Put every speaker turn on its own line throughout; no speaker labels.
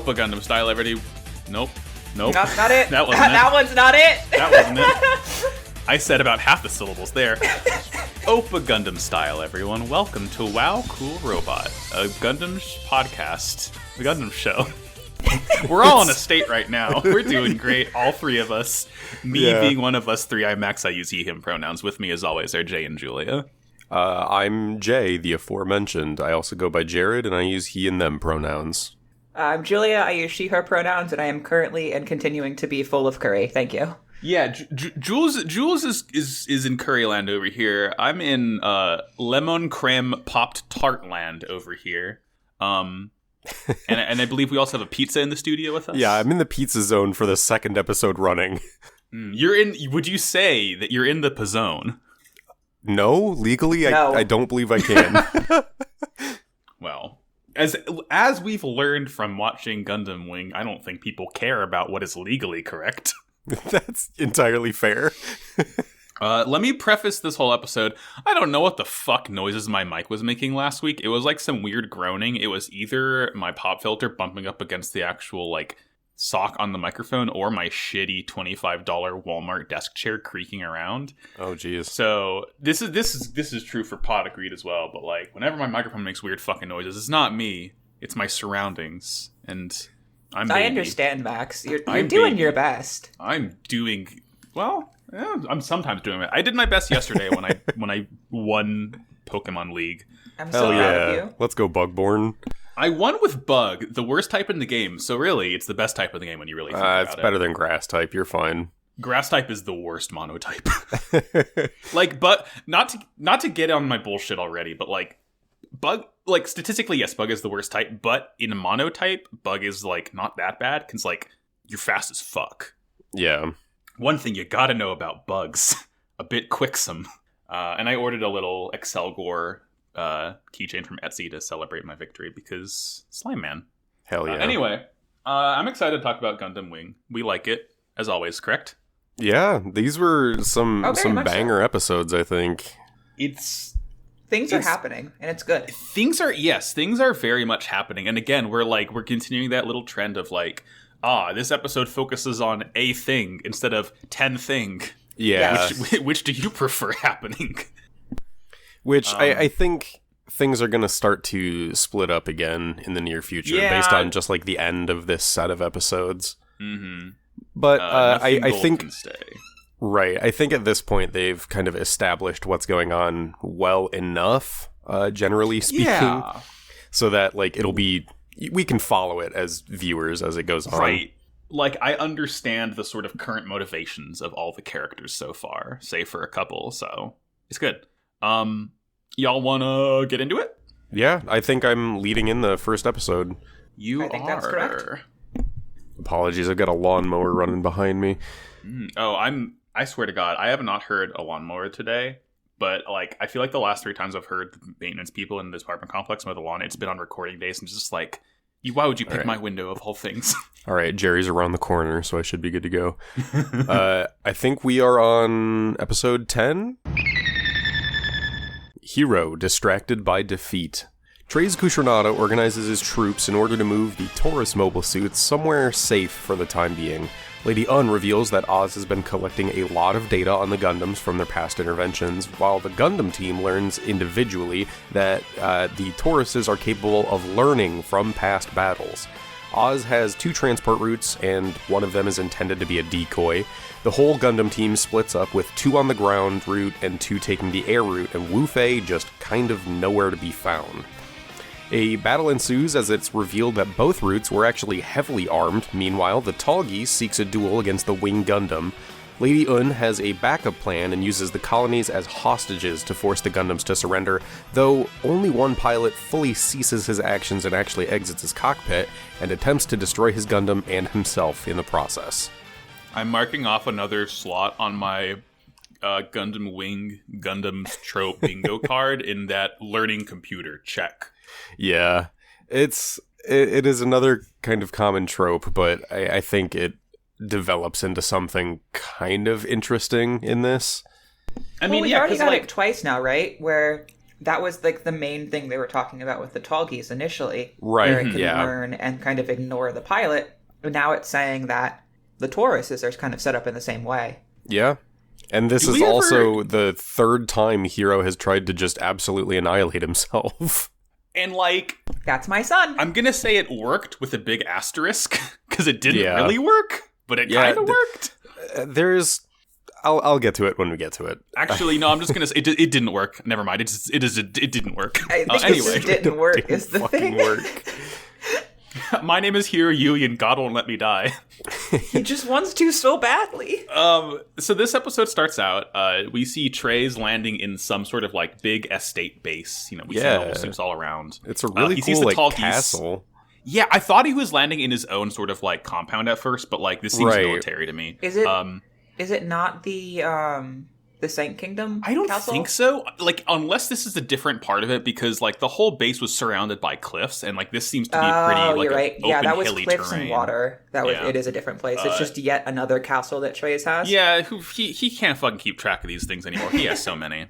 Oppa Gundam style, everybody. Nope.
Not it.
That wasn't
That one's not it.
That wasn't it. I said about half the syllables there. Oppa Gundam style, everyone. Welcome to Wow Cool Robot, a Gundam podcast, a Gundam show. We're all in a state right now. We're doing great, all three of us. Me being one of us three, I use he, him pronouns. With me, as always, are Jay and Julia.
I'm Jay, the aforementioned. I also go by Jared, and I use he and them pronouns.
I'm Julia. I use she, her pronouns, and I am currently and continuing to be full of curry. Thank you.
Yeah, Jules is in Curryland over here. I'm in lemon creme popped tart land over here. And I believe we also have a pizza in the studio with us.
Yeah, I'm in the pizza zone for the second episode running.
You're in. Would you say that you're in the Pizzone?
No, legally,
No.
I don't believe I can.
Well, as we've learned from watching Gundam Wing, I don't think people care about what is legally correct.
That's entirely fair.
Let me preface this whole episode. I don't know what the fuck noises my mic was making last week. It was like some weird groaning. It was either my pop filter bumping up against the actual like sock on the microphone or my shitty $25 Walmart desk chair creaking around.
Oh jeez.
So this is true for Pod Agreed as well, but like whenever my microphone makes weird fucking noises, it's not me. It's my surroundings. And I
understand, Max. You're doing your best.
I'm doing well. Yeah, I'm sometimes doing it. I did my best yesterday when I won Pokemon League.
I'm so proud of you.
Let's go, Bugborn.
I won with Bug, the worst type in the game. So really, it's the best type in the game when you really think about it.
It's better than Grass type. You're fine.
Grass type is the worst monotype. Like, but not to get on my bullshit already, but like Bug, like statistically, yes, Bug is the worst type. But in a monotype, Bug is like not that bad because like you're fast as fuck.
Yeah.
One thing you gotta know about Bugs, a bit quicksome. And I ordered a little Excel Gore keychain from Etsy to celebrate my victory because Slime Man.
Hell yeah.
Anyway, I'm excited to talk about Gundam Wing. We like it, as always, correct?
Yeah, these were some banger
so.
Episodes, I think.
Things are happening, and it's good.
Things are very much happening. And again, we're continuing that little trend of like, this episode focuses on a thing instead of 10 thing.
Yeah.
Which do you prefer happening?
Which I think things are going to start to split up again in the near future based on just like the end of this set of episodes.
Mm-hmm.
But I think...
can stay.
Right. I think at this point they've kind of established what's going on well enough, generally speaking, so that like we can follow it as viewers as it goes on.
Right. Like, I understand the sort of current motivations of all the characters so far, save for a couple, so it's good. Y'all want to get into it?
Yeah, I think I'm leading in the first episode.
I think that's correct.
Apologies, I've got a lawnmower running behind me.
I swear to God, I have not heard a lawnmower today, but like, I feel like the last 3 times I've heard the maintenance people in this apartment complex mow the lawn, it's been on recording days, and it's just like, why would you pick my window of all things?
All right, Jerry's around the corner, so I should be good to go. I think we are on episode 10. Hero distracted by defeat. Treize Khushrenada organizes his troops in order to move the Taurus mobile suits somewhere safe for the time being. Lady Un reveals that Oz has been collecting a lot of data on the Gundams from their past interventions, while the Gundam team learns individually that the Tauruses are capable of learning from past battles. Oz has 2 transport routes, and one of them is intended to be a decoy. The whole Gundam team splits up with 2 on the ground route and 2 taking the air route, and Wu Fei just kind of nowhere to be found. A battle ensues as it's revealed that both routes were actually heavily armed. Meanwhile, the Tallgeese seeks a duel against the Wing Gundam. Lady Un has a backup plan and uses the colonies as hostages to force the Gundams to surrender, though only one pilot fully ceases his actions and actually exits his cockpit and attempts to destroy his Gundam and himself in the process.
I'm marking off another slot on my Gundam Wing Gundam's trope bingo card in that learning computer check.
Yeah, it is another kind of common trope, but I think it develops into something kind of interesting in this.
We've already got it twice now, right? Where that was like the main thing they were talking about with the tall geese initially.
Right,
Where it can
yeah.
learn and kind of ignore the pilot. But now it's saying that the Tauruses are kind of set up in the same way.
Yeah. And this is also the third time Hero has tried to just absolutely annihilate himself.
And, like...
That's my son.
I'm gonna say it worked with a big asterisk, because it didn't really work, but it kind of worked.
I'll get to it when we get to it.
Actually, no, I'm just gonna say it didn't work. Never mind. It didn't work.
Anyway, it didn't work is the thing.
Work.
My name is Hiro Yui, and God won't let me die.
He just wants to so badly.
So this episode starts out, we see Trey's landing in some sort of, like, big estate base. You know, we see mobile suits all around.
It's a really
he
cool,
sees the
like,
tall
castle.
Geese. Yeah, I thought he was landing in his own sort of, like, compound at first, but, like, this seems military to me.
Is it not the Saint Kingdom
I don't
castle?
think so. Like, unless this is a different part of it, because, like, the whole base was surrounded by cliffs, and, like, this seems to be pretty, like,
you're right.
open,
Yeah, that was
hilly
cliffs
terrain.
and water. It is a different place. It's just yet another castle that Trey's has.
Yeah, he can't fucking keep track of these things anymore. He has so many.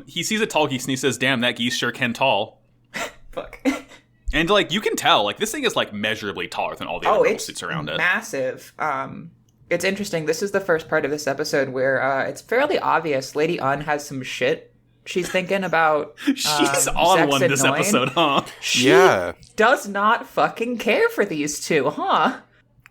He sees a tall geese, and he says, damn, that geese sure can tall.
Fuck.
And, like, you can tell, like, this thing is, like, measurably taller than all the other suits around it.
Massive. It's interesting. This is the first part of this episode where it's fairly obvious Lady Un has some shit she's thinking about.
She's on
Zex
one
and
this
Noin.
episode, huh?
She does not fucking care for these two, huh?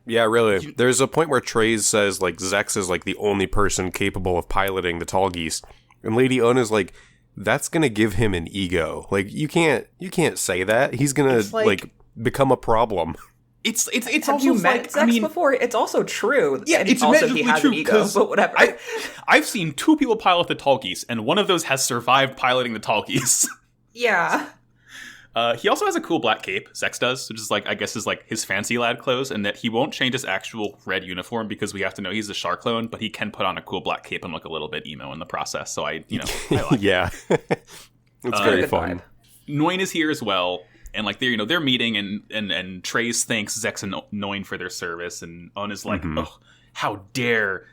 Yeah, really. There's a point where Trey's says, like, Zex is, like, the only person capable of piloting the tall geese. And Lady Un is like, that's gonna give him an ego. Like, you can't say that. He's gonna, like, become a problem.
It's
Have
also
you met
like,
Zex before? It's also true.
Yeah,
and
it's
also
measurably
he has
true,
an ego, but whatever.
I've seen two people pilot the tall geese, and one of those has survived piloting the tall geese.
Yeah.
He also has a cool black cape, Zex does, which is, like, I guess is, like, his fancy lad clothes, and that he won't change his actual red uniform because we have to know he's a Char clone, but he can put on a cool black cape and look a little bit emo in the process, so I like
Yeah. It's very fun.
Noin is here as well. And, like, they're meeting, and Trey's thanks Zex and Noin for their service, and Un is like, oh, how dare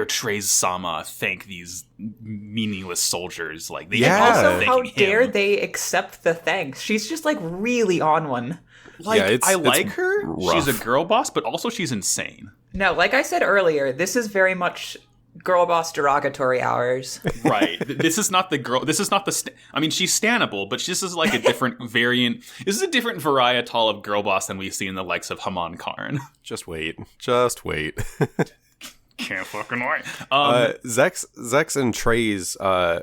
Trey's Sama thank these meaningless soldiers? Like, they
Also,
thanking
how
him.
dare they accept the thanks? She's just, like, really on one.
Like, I like her.
rough.
She's a girl boss, but also she's insane.
No, like I said earlier, this is very much girl boss derogatory hours.
Right. This is not the girl. This is not the. I mean, she's stannable, but this is like a different variant. This is a different varietal of girl boss than we see in the likes of Haman Karn.
Just wait.
Can't fucking wait.
Zex and Trey's, I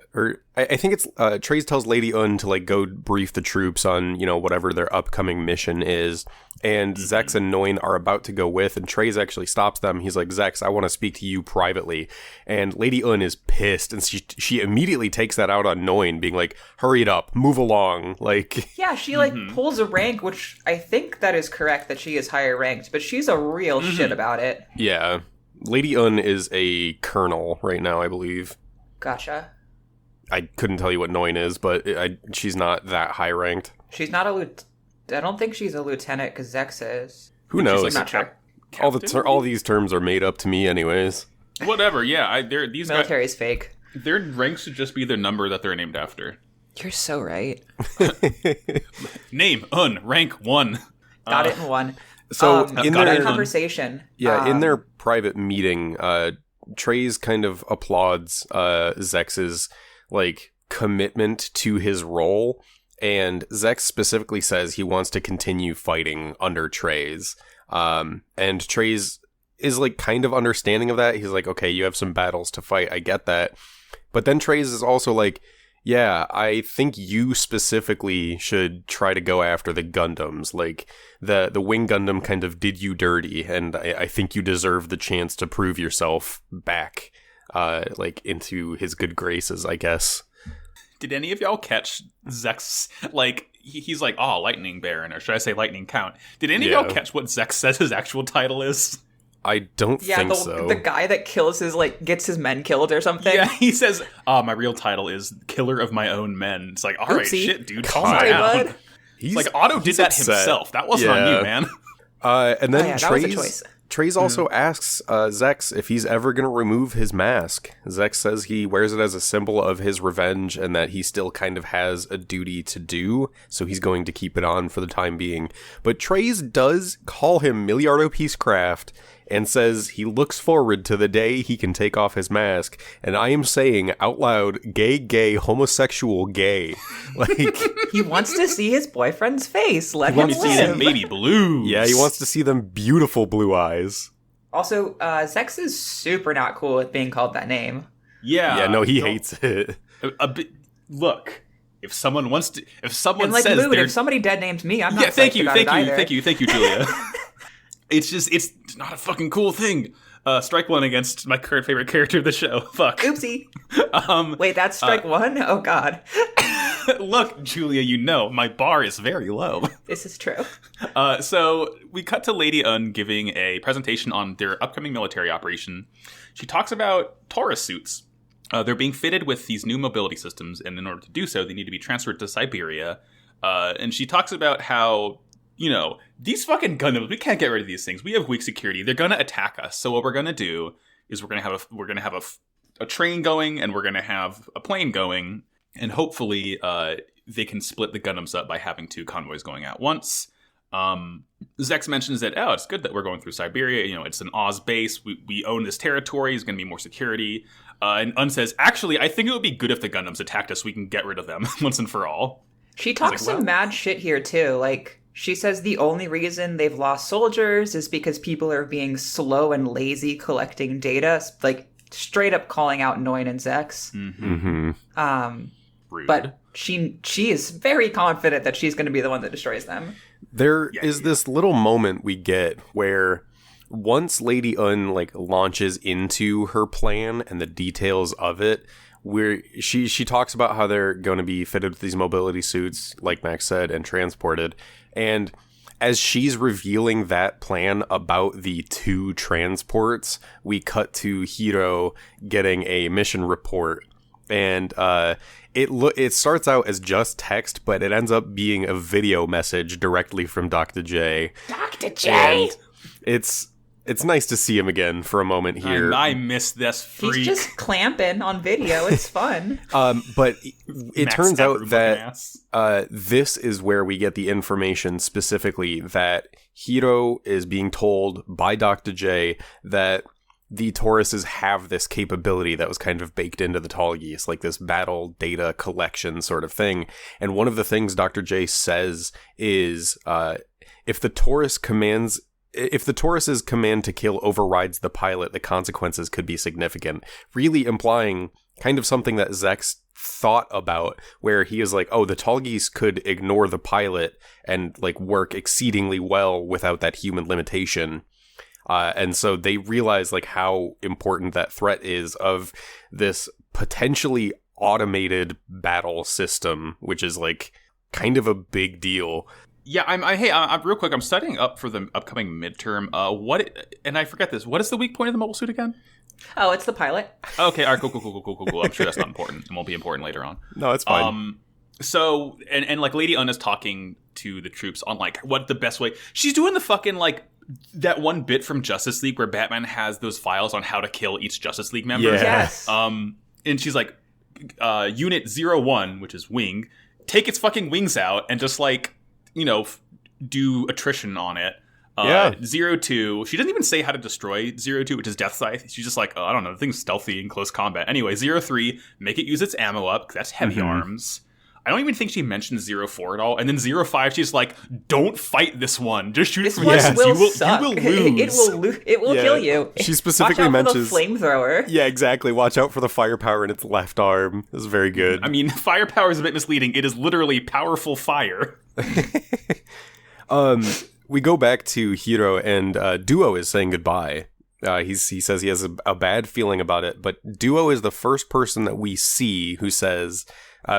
think it's Trey's tells Lady Un to, like, go brief the troops on, you know, whatever their upcoming mission is, and Zex and Noin are about to go with, and Trey's actually stops them. He's like, Zex, I want to speak to you privately, and Lady Un is pissed, and she immediately takes that out on Noin, being like, hurry it up, move along, like.
Yeah, she, like, pulls a rank, which I think that is correct that she is higher ranked, but she's a real shit about it.
Yeah. Lady Un is a colonel right now, I believe.
Gotcha.
I couldn't tell you what Noin is, but she's not that high ranked.
She's not a I don't think she's a lieutenant, because Zex is.
Who knows?
I'm not sure.
All these terms are made up to me, anyways.
Whatever. Yeah, these
Military's guys, fake.
Their ranks should just be the number that they're named after.
You're so right.
Name Un rank 1.
Got it in one.
So in their
conversation,
in their private meeting, Trey's kind of applauds Zex's, like, commitment to his role, and Zex specifically says he wants to continue fighting under Trey's. And Trey's is, like, kind of understanding of that. He's like, okay, you have some battles to fight, I get that. But then Trey's is also like, yeah, I think you specifically should try to go after the Gundams. Like, the Wing Gundam kind of did you dirty, and I think you deserve the chance to prove yourself back, like, into his good graces, I guess.
Did any of y'all catch Zex, like, he's like, oh, Lightning Baron, or should I say Lightning Count? Did any of y'all catch what Zex says his actual title is?
I don't think so.
The guy that kills gets his men killed or something.
Yeah, he says, my real title is Killer of My Own Men. It's like, all right, shit, dude, calm down.
Bud.
Like, Otto did that himself. That wasn't on you, man.
And then
that was a choice.
Treize also asks Zex if he's ever going to remove his mask. Zex says he wears it as a symbol of his revenge and that he still kind of has a duty to do, so he's going to keep it on for the time being. But Treize does call him Miliardo Peacecraft and says he looks forward to the day he can take off his mask. And I am saying out loud, gay, homosexual, gay. Like,
he wants to see his boyfriend's face. Let him
Let me see them
live.
baby blues.
yeah, he wants to see them beautiful blue eyes.
Also, Zex is super not cool with being called that name.
Yeah,
no, he hates it.
a bit. Look, if someone wants to, if someone
And like
says
Mood,
they're,
if somebody dead names me, I'm not.
yeah, thank
psyched
you,
about
thank
it
you,
either.
thank you, Julia. It's not a fucking cool thing. Strike one against my current favorite character of the show. Fuck.
Oopsie.
Um,
Wait, that's strike one? Oh god.
look, Julia, you know my bar is very low.
This is true.
So we cut to Lady Un giving a presentation on their upcoming military operation. She talks about Taurus suits. They're being fitted with these new mobility systems, and in order to do so, they need to be transferred to Siberia. And she talks about how, you know, these fucking Gundams, we can't get rid of these things. We have weak security. They're gonna attack us. So what we're gonna do is we're gonna have a train going, and we're gonna have a plane going, and hopefully they can split the Gundams up by having two convoys going at once. Zex mentions that, it's good that we're going through Siberia. You know, it's an Oz base. We own this territory. There's going to be more security. And Un says, actually, I think it would be good if the Gundams attacked us. We can get rid of them once and for all.
She talks some mad shit here too. Like, she says the only reason they've lost soldiers is because people are being slow and lazy collecting data. Like, straight up calling out Noin and Zex.
Rude.
But she is very confident that she's going to be the one that destroys them.
There is this little moment we get where once Lady Un launches into her plan and the details of it, where she talks about how they're going to be fitted with these mobility suits, like Max said, and transported. And as she's revealing that plan about the two transports, we cut to Hiro getting a mission report. And it starts out as just text, but it ends up being a video message directly from Dr. J.
Dr. J!
And it's nice to see him again for a moment here.
I miss this freak.
He's just clamping on video. It's fun.
But it
Max
turns out
Stavro
that this is where we get the information specifically that Hiro is being told by Dr. J that the Tauruses have this capability that was kind of baked into the Tall Geese, like this battle data collection sort of thing. And one of the things Dr. J says is, if the Taurus's command to kill overrides the pilot, the consequences could be significant. Really implying kind of something that Zex thought about, where he is like, oh, the Tall Geese could ignore the pilot and work exceedingly well without that human limitation. And so they realize how important that threat is of this potentially automated battle system, which is kind of a big deal.
Yeah, I'm real quick. I'm studying up for the upcoming midterm. And I forget this. What is the weak point of the mobile suit again?
Oh, it's the pilot.
Okay, all right, cool. I'm sure that's not important. It won't be important later on.
No, it's fine.
So and Lady Un is talking to the troops on what the best way. She's doing the fucking that one bit from Justice League where Batman has those files on how to kill each Justice League member.
Yeah.
Yes.
And she's like, Unit 01, which is Wing, take its fucking wings out and just do attrition on it. 02, she doesn't even say how to destroy 02, which is Death Scythe. She's just I don't know, the thing's stealthy in close combat. Anyway, 03, make it use its ammo up, because that's heavy arms. I don't even think she mentions 04 at all. And then 05, she's like, don't fight this one. Just shoot it from distance.
Will suck.
You will lose.
It will kill you.
She specifically
Watch out
mentions
for the flamethrower.
Yeah, exactly. Watch out for the firepower in its left arm. This is very good.
I mean, firepower is a bit misleading. It is literally powerful fire.
We go back to Hiro, and Duo is saying goodbye. He says he has a bad feeling about it, but Duo is the first person that we see who says,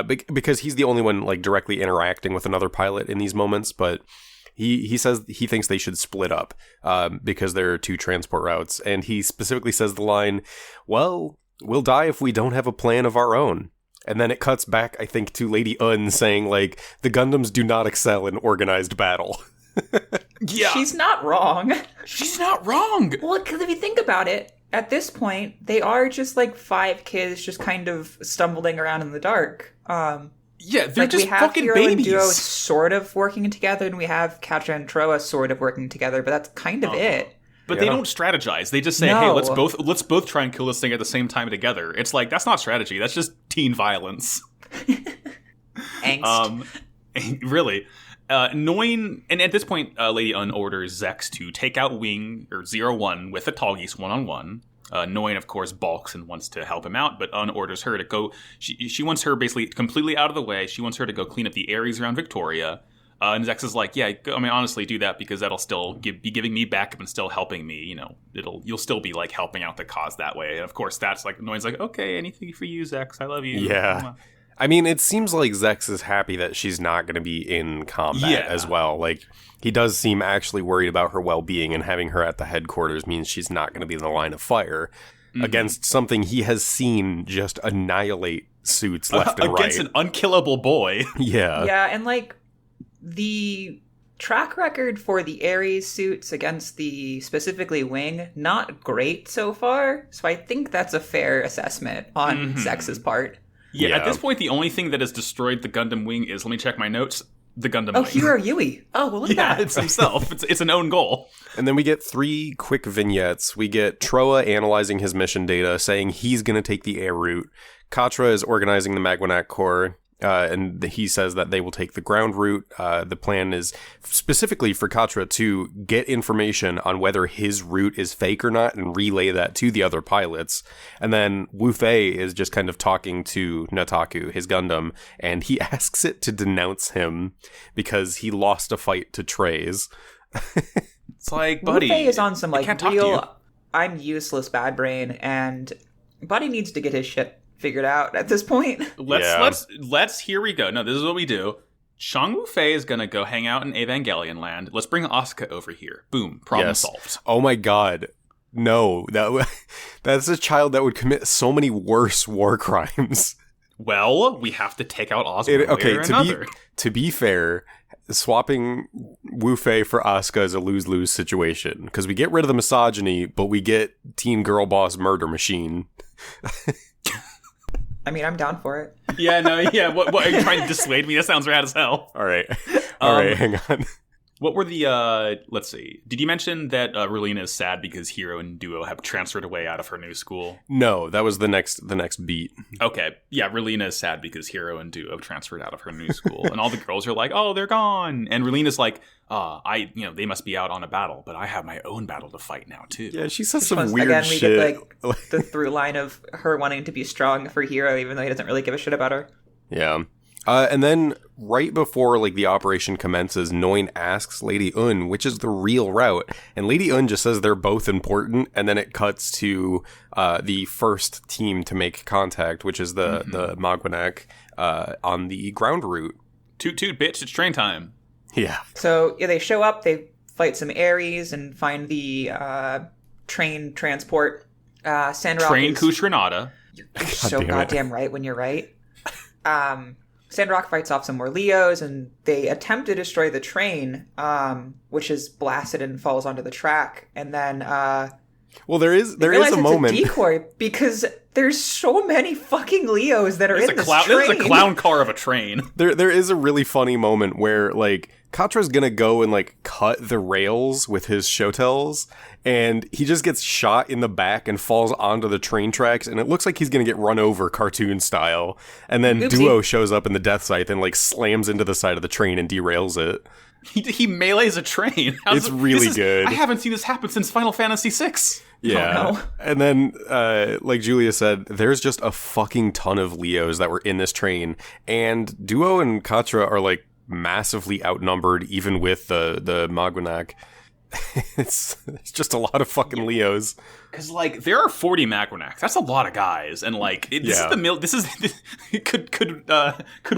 because he's the only one directly interacting with another pilot in these moments, but he says he thinks they should split up because there are two transport routes, and he specifically says the line, well, we'll die if we don't have a plan of our own. And then it cuts back, I think, to Lady Un saying, the Gundams do not excel in organized battle.
Yeah.
She's not wrong.
She's not wrong.
Well, because if you think about it, at this point, they are just like 5 kids just kind of stumbling around in the dark.
Yeah, they're
Like,
just
we have
fucking
Hero
babies.
and Duo sort of working together, and we have Katra and Troa sort of working together, but that's kind of it.
But they don't strategize. They just say,
No.
"Hey, let's both try and kill this thing at the same time together." It's like that's not strategy. That's just teen violence.
Angst.
Really. Noin, and at this point, Lady Un orders Zex to take out Wing or 01 with a Tallgeese 1-on-1. Noin, of course, balks and wants to help him out, but Un orders her to go. She wants her basically completely out of the way. She wants her to go clean up the Ares around Victoria. And Zex is like, yeah, I mean, honestly, do that because that'll still be giving me backup and still helping me. You know, you'll still be like helping out the cause that way. And of course, that's like Noin's like, okay, anything for you, Zex. I love you.
Yeah. I mean, it seems like Zex is happy that she's not going to be in combat as well. Like, he does seem actually worried about her well-being, and having her at the headquarters means she's not going to be in the line of fire against something he has seen just annihilate suits left and right.
Against an unkillable boy.
Yeah.
Yeah, and like the track record for the Ares suits against the specifically Wing, not great so far. So I think that's a fair assessment on Zex's part.
Yeah, at this point, the only thing that has destroyed the Gundam Wing is, let me check my notes, the Gundam Wing.
Hiro Yui. Oh, well, look at that.
It's himself. It's an own goal.
And then we get 3 quick vignettes. We get Troa analyzing his mission data, saying he's going to take the air route. Katra is organizing the Magwanac Corps, and he says that they will take the ground route. The plan is specifically for Katra to get information on whether his route is fake or not and relay that to the other pilots. And then Wu Fei is just kind of talking to Nataku, his Gundam, and he asks it to denounce him because he lost a fight to Treize.
It's like, buddy,
Wu Fei is on some like
can't talk to you.
real I'm useless bad brain, and Buddy needs to get his shit figured out at this point.
Let's here we go. No, this is what we do. Chang Wu Fei is gonna go hang out in Evangelion land. Let's bring Asuka over here. Boom, problem solved.
Oh my god. No, that's a child that would commit so many worse war crimes.
Well, we have to take out Asuka.
Okay, to be fair, swapping Wu Fei for Asuka is a lose-lose situation because we get rid of the misogyny, but we get teen girl boss murder machine.
I mean, I'm down for it.
Yeah, no, yeah. What are you trying to dissuade me? That sounds rad as hell.
All right, hang on.
What were the, let's see. Did you mention that Relina is sad because Hero and Duo have transferred away out of her new school?
No, that was the next beat.
Okay. Yeah, Relina is sad because Hero and Duo have transferred out of her new school. And all the girls are like, oh, they're gone. And Relina's like, they must be out on a battle, but I have my own battle to fight now, too.
Yeah, she says some weird
again,
shit.
We get like the through line of her wanting to be strong for Hero, even though he doesn't really give a shit about her.
Yeah. And then right before like the operation commences, Noin asks Lady Un which is the real route, and Lady Un just says they're both important, and then it cuts to the first team to make contact, which is the Magwanac on the ground route.
Toot toot, bitch! It's train time.
Yeah.
So they show up, they fight some Ares, and find the train transport. Sandrock
Train Kushranada.
You're so goddamn right when you're right. Sandrock fights off some more Leos, and they attempt to destroy the train, which is blasted and falls onto the track. And then,
well, there is a moment.
It's a decoy because there's so many fucking Leos that are in this train.
This is a clown car of a train.
There is a really funny moment where like Katra's gonna go and like cut the rails with his shotels, and he just gets shot in the back and falls onto the train tracks, and it looks like he's gonna get run over cartoon style. And then
Oopsie.
Duo shows up in the death scythe and like slams into the side of the train and derails it.
He melees a train.
It's really good.
I haven't seen this happen since Final Fantasy VI.
Yeah.
Oh, no.
And then, like Julia said, there's just a fucking ton of Leos that were in this train, and Duo and Katra are like massively outnumbered, even with the Magwanac. It's just a lot of fucking Leos.
Because like there are 40 Magwanacs. That's a lot of guys, and like could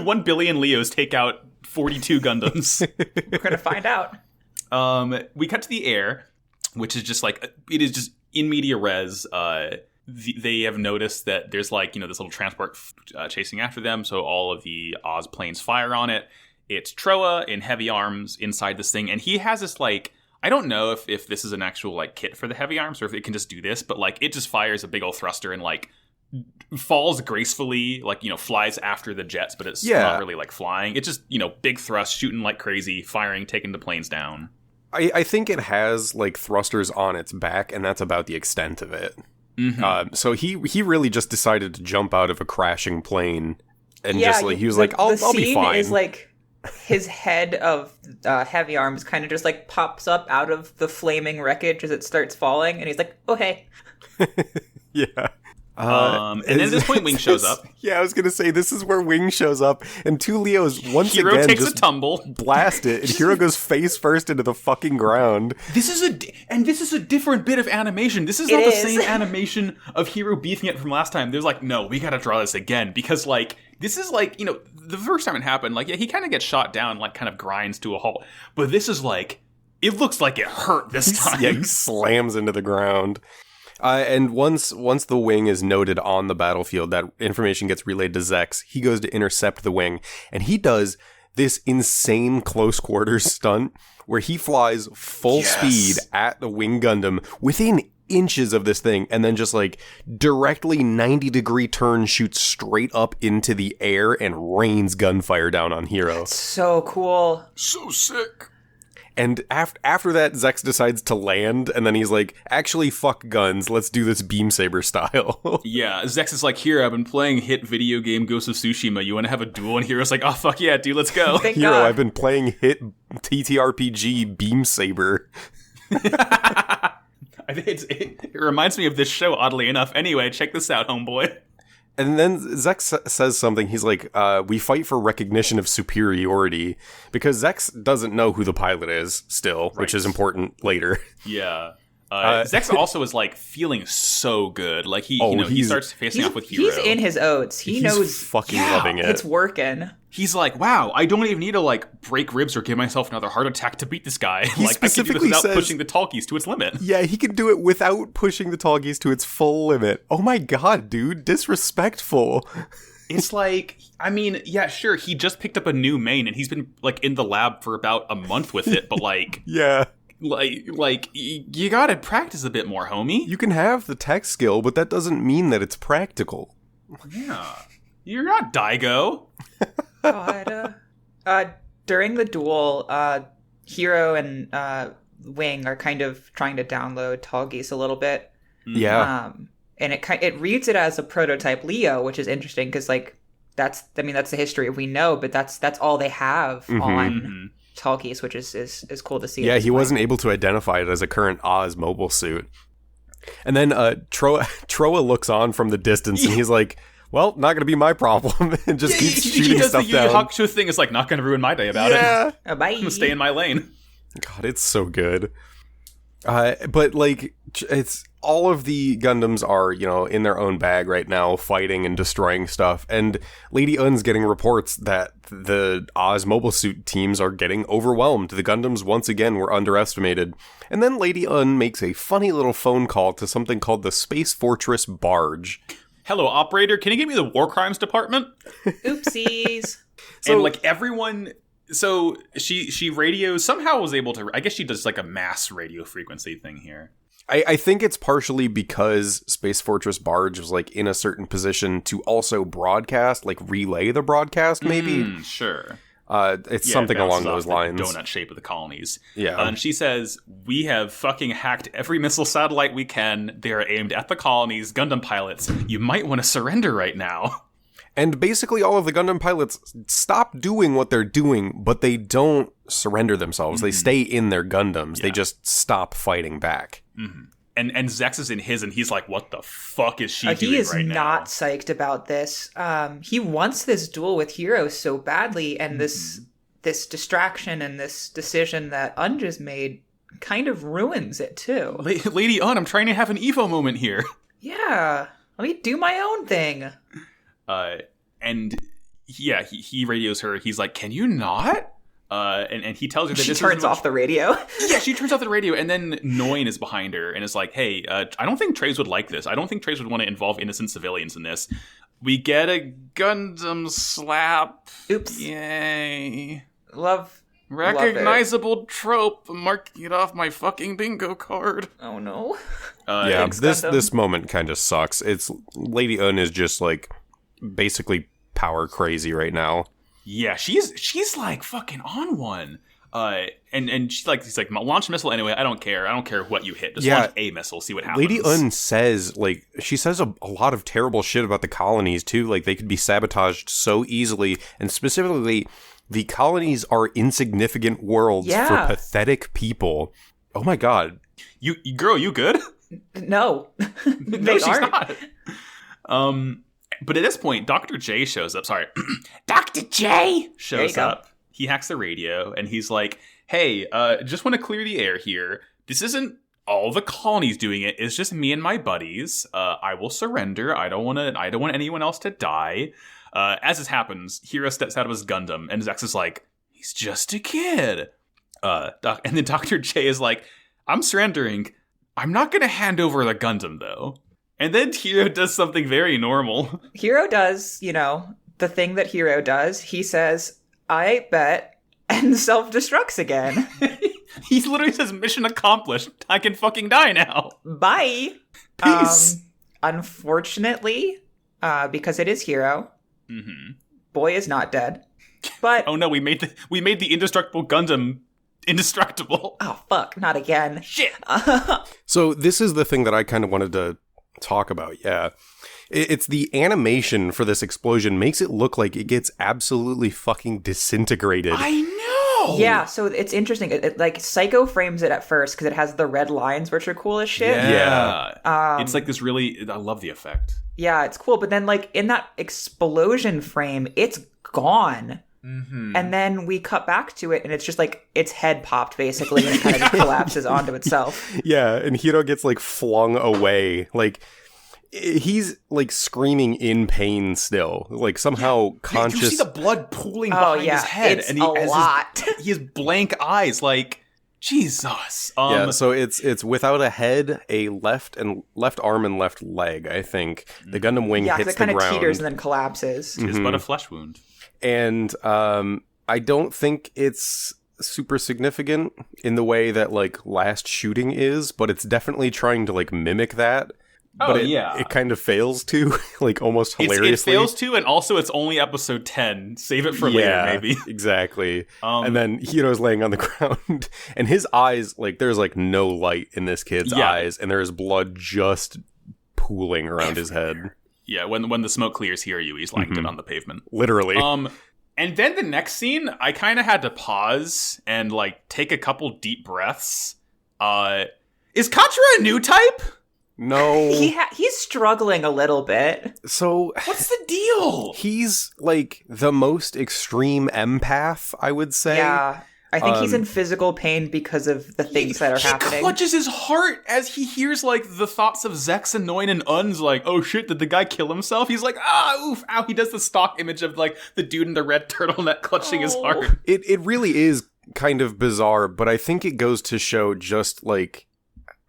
1 billion Leos take out 42 Gundams?
We're gonna find out.
We cut to the air, which is just like it is just in media res. They have noticed that there's like this little transport chasing after them, so all of the Oz planes fire on it. it's Troa in heavy arms inside this thing, and he has this, like, I don't know if this is an actual, like, kit for the heavy arms or if it can just do this, but, like, it just fires a big old thruster and, like, falls gracefully, like, you know, flies after the jets, but it's not really, like, flying. It's just, you know, big thrust, shooting like crazy, firing, taking the planes down.
I think it has, like, thrusters on its back, and that's about the extent of it.
Mm-hmm.
So he really just decided to jump out of a crashing plane, and just, like, he was like, I'll be fine.
The scene is, like, his head of heavy arms kind of just, like, pops up out of the flaming wreckage as it starts falling, and he's like, oh, hey.
Yeah.
And then at this point, Wing shows up.
Yeah, I was gonna say, this is where Wing shows up, and two Leos once
Hero
again
takes
just
a tumble,
blast it, and Hero goes face first into the fucking ground.
This is a different bit of animation. This is not the same animation of Hero beefing it from last time. There's like, no, we gotta draw this again, because, like, this is like, you know, the first time it happened, like, yeah, he kind of gets shot down, like, kind of grinds to a halt, but this is like, it looks like it hurt this time.
Yeah, he slams into the ground. And once the wing is noted on the battlefield, that information gets relayed to Zex. He goes to intercept the wing, and he does this insane close quarters stunt where he flies full speed at the wing Gundam within inches of this thing, and then just, like, directly 90-degree turn shoots straight up into the air and rains gunfire down on Hero.
So cool.
So sick. And after that, Zex decides to land, and then he's like, actually, fuck guns, let's do this Beam Saber style.
Yeah, Zex is like, here, I've been playing hit video game Ghost of Tsushima, you want to have a duel? And Hero's like, oh, fuck yeah, dude, let's go.
Hero, I've been playing hit TTRPG Beam Saber.
I think it reminds me of this show, oddly enough. Anyway, check this out, homeboy.
And then Zex says something. He's like, we fight for recognition of superiority, because Zex doesn't know who the pilot is still, which is important later.
Yeah. Zex also is, like, feeling so good. Like, he starts facing off with Hero.
He's in his oats. He's knows.
Fucking loving it.
It's working.
He's like, wow, I don't even need to, like, break ribs or give myself another heart attack to beat this guy.
He
like, I can do this without
says,
pushing the talkies to its limit.
Yeah, he can do it without pushing the talkies to its full limit. Oh my god, dude, disrespectful.
It's like, I mean, yeah, sure, he just picked up a new main, and he's been, like, in the lab for about a month with it, but, like...
Yeah.
Like, you gotta practice a bit more, homie.
You can have the tech skill, but that doesn't mean that it's practical.
Yeah. You're not Daigo.
God. During the duel, Hero and Wing are kind of trying to download Tallgeese a little bit.
Yeah.
And it reads it as a prototype Leo, which is interesting because, like, that's the history we know, but that's all they have on Tallgeese, which is cool to see.
Yeah, he wasn't able to identify it as a current Oz mobile suit. And then Troa looks on from the distance, and he's like, well, not going to be my problem, and just keeps shooting stuff down.
He does the Yu Yu Hakusho thing. It's like, not going to ruin my day about it.
Oh, bye.
I'm going to stay in my lane.
God, it's so good. But, like, it's all of the Gundams are, you know, in their own bag right now, fighting and destroying stuff. And Lady Un's getting reports that the Oz mobile suit teams are getting overwhelmed. The Gundams, once again, were underestimated. And then Lady Un makes a funny little phone call to something called the Space Fortress Barge.
Hello, operator. Can you give me the War Crimes Department?
Oopsies.
And, like, everyone... So she radios, somehow was able to, I guess she does like a mass radio frequency thing here.
I think it's partially because Space Fortress Barge was, like, in a certain position to also broadcast, like, relay the broadcast, maybe?
Sure.
It's something along those lines.
Donut shape of the colonies.
Yeah.
And she says, we have fucking hacked every missile satellite we can. They are aimed at the colonies. Gundam pilots, you might want to surrender right now.
And basically all of the Gundam pilots stop doing what they're doing, but they don't surrender themselves. They stay in their Gundams. Yeah. They just stop fighting back.
Mm-hmm. And Zex is in his, and he's like, what the fuck is she doing right now?
He is not psyched about this. He wants this duel with Hero so badly, and this distraction and this decision that Unja's made kind of ruins it, too.
Lady Un, I'm trying to have an Evo moment here.
Yeah, let me do my own thing.
And yeah, he radios her. He's like, can you not? And he tells her that
she turns off the radio.
Yeah, she turns off the radio, and then Noin is behind her and is like, hey, I don't think Treize would like this. I don't think Treize would want to involve innocent civilians in this. We get a Gundam slap.
Oops.
Yay.
Love
Recognizable trope. I'm marking it off my fucking bingo card.
Oh no.
Yeah, this moment kind of sucks. It's Lady Un is just like basically power crazy right now.
Yeah, she's like fucking on one. And she's like launch a missile anyway. I don't care what you hit. Just launch a missile, see what happens.
Lady Un says she says a lot of terrible shit about the colonies too. Like they could be sabotaged so easily, and specifically, the colonies are insignificant worlds for pathetic people. Oh my god,
you girl, you good?
No,
no, she's not. But at this point, Dr. J shows up. Sorry, Dr. J shows up. He hacks the radio, and he's like, hey, just want to clear the air here. This isn't all the colonies doing it. It's just me and my buddies. I will surrender. I don't want anyone else to die. As this happens, Hiro steps out of his Gundam, and Zex is like, he's just a kid. And then Dr. J is like, I'm surrendering. I'm not going to hand over the Gundam, though. And then Hiro does something very normal.
Hiro does, the thing that Hiro does. He says, I bet, and self-destructs again.
He literally says, mission accomplished. I can fucking die now.
Bye.
Peace.
Unfortunately, because it is Hiro, boy is not dead. But
oh no, we made the indestructible Gundam indestructible.
Oh fuck, not again.
Shit.
So this is the thing that I kind of wanted to talk about. Yeah. It's the animation for this explosion makes it look like it gets absolutely fucking disintegrated.
I know!
Yeah, so it's interesting. Like, Psycho frames it at first because it has the red lines, which are cool as shit.
Yeah. It's like this really... I love the effect.
Yeah, it's cool. But then, like, in that explosion frame, it's gone. Mm-hmm. And then we cut back to it, and it's just like its head popped, basically, and it kind of collapses onto itself.
Yeah, and Hiro gets, like, flung away. Like... He's like screaming in pain still, like somehow conscious.
You see the blood pooling behind his head,
it's
and he has blank eyes. Like Jesus.
Yeah, so it's without a head, a left arm and left leg. I think the Gundam wing hits the ground. Yeah, it kind of
teeters and then collapses.
It's but a flesh wound,
and I don't think it's super significant in the way that like Last Shooting is, but it's definitely trying to like mimic that. But it kind of fails to, like, almost hilariously.
It fails to, and also it's only episode 10. Save it for later, maybe.
Exactly. And then Hiro's laying on the ground, and his eyes, like, there's, like, no light in this kid's eyes, and there's blood just pooling around his head.
Yeah, when the smoke clears here, he's lying dead on the pavement.
Literally.
And then the next scene, I kind of had to pause and, like, take a couple deep breaths. Is Katra a new type?
No.
He's struggling a little bit.
So...
What's the deal?
He's, like, the most extreme empath, I would say.
Yeah. I think he's in physical pain because of the things that are happening.
He clutches his heart as he hears, like, the thoughts of Zex and Noin and Un's, like, oh shit, did the guy kill himself? He's like, oof, ow. He does the stock image of, like, the dude in the red turtleneck clutching his heart.
It really is kind of bizarre, but I think it goes to show just, like...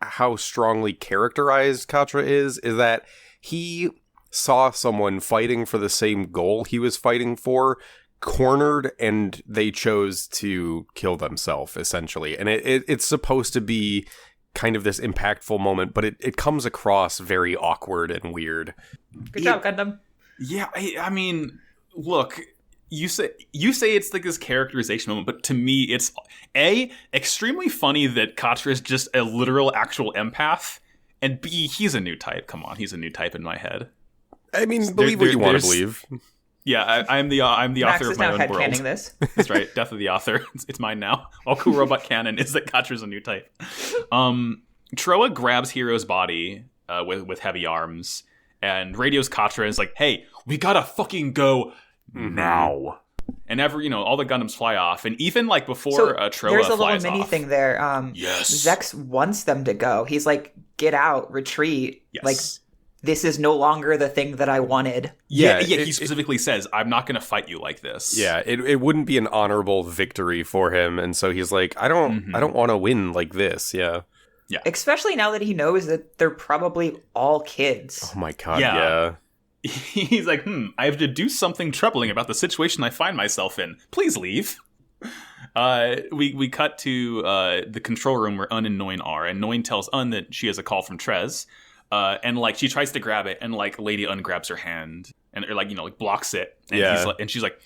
how strongly characterized Katra is that he saw someone fighting for the same goal he was fighting for, cornered, and they chose to kill themselves, essentially. And it's supposed to be kind of this impactful moment, but it comes across very awkward and weird.
Good job, Gundam.
Yeah, I mean, look... You say it's like this characterization moment, but to me, it's A, extremely funny that Katra is just a literal, actual empath, and B, he's a new type. Come on, he's a new type in my head.
I mean, believe what you want to believe.
Yeah, I'm the author of my own world.
Max is now headcanon this.
That's right, death of the author. It's mine now. All cool robot canon is that Katra's a new type. Troa grabs Hiro's body with heavy arms, and radios Katra and is like, "Hey, we gotta fucking go." Now. And all the Gundams fly off, and even like before Troa
there's a
flies
little mini
off,
thing there.
Yes,
Zex wants them to go. He's like, "Get out, retreat."
Yes.
Like, this is no longer the thing that I wanted.
Yeah. He specifically says, "I'm not going to fight you like this."
Yeah, it wouldn't be an honorable victory for him, and so he's like, "I don't want to win like this." Yeah.
Yeah. Especially now that he knows that they're probably all kids.
Oh my god. Yeah.
He's like, I have to do something troubling about the situation I find myself in. Please leave. We cut to the control room where Un and Noin are, and Noin tells Un that she has a call from Trez, and like she tries to grab it, and like Lady Un grabs her hand and or like blocks it, and and she's like,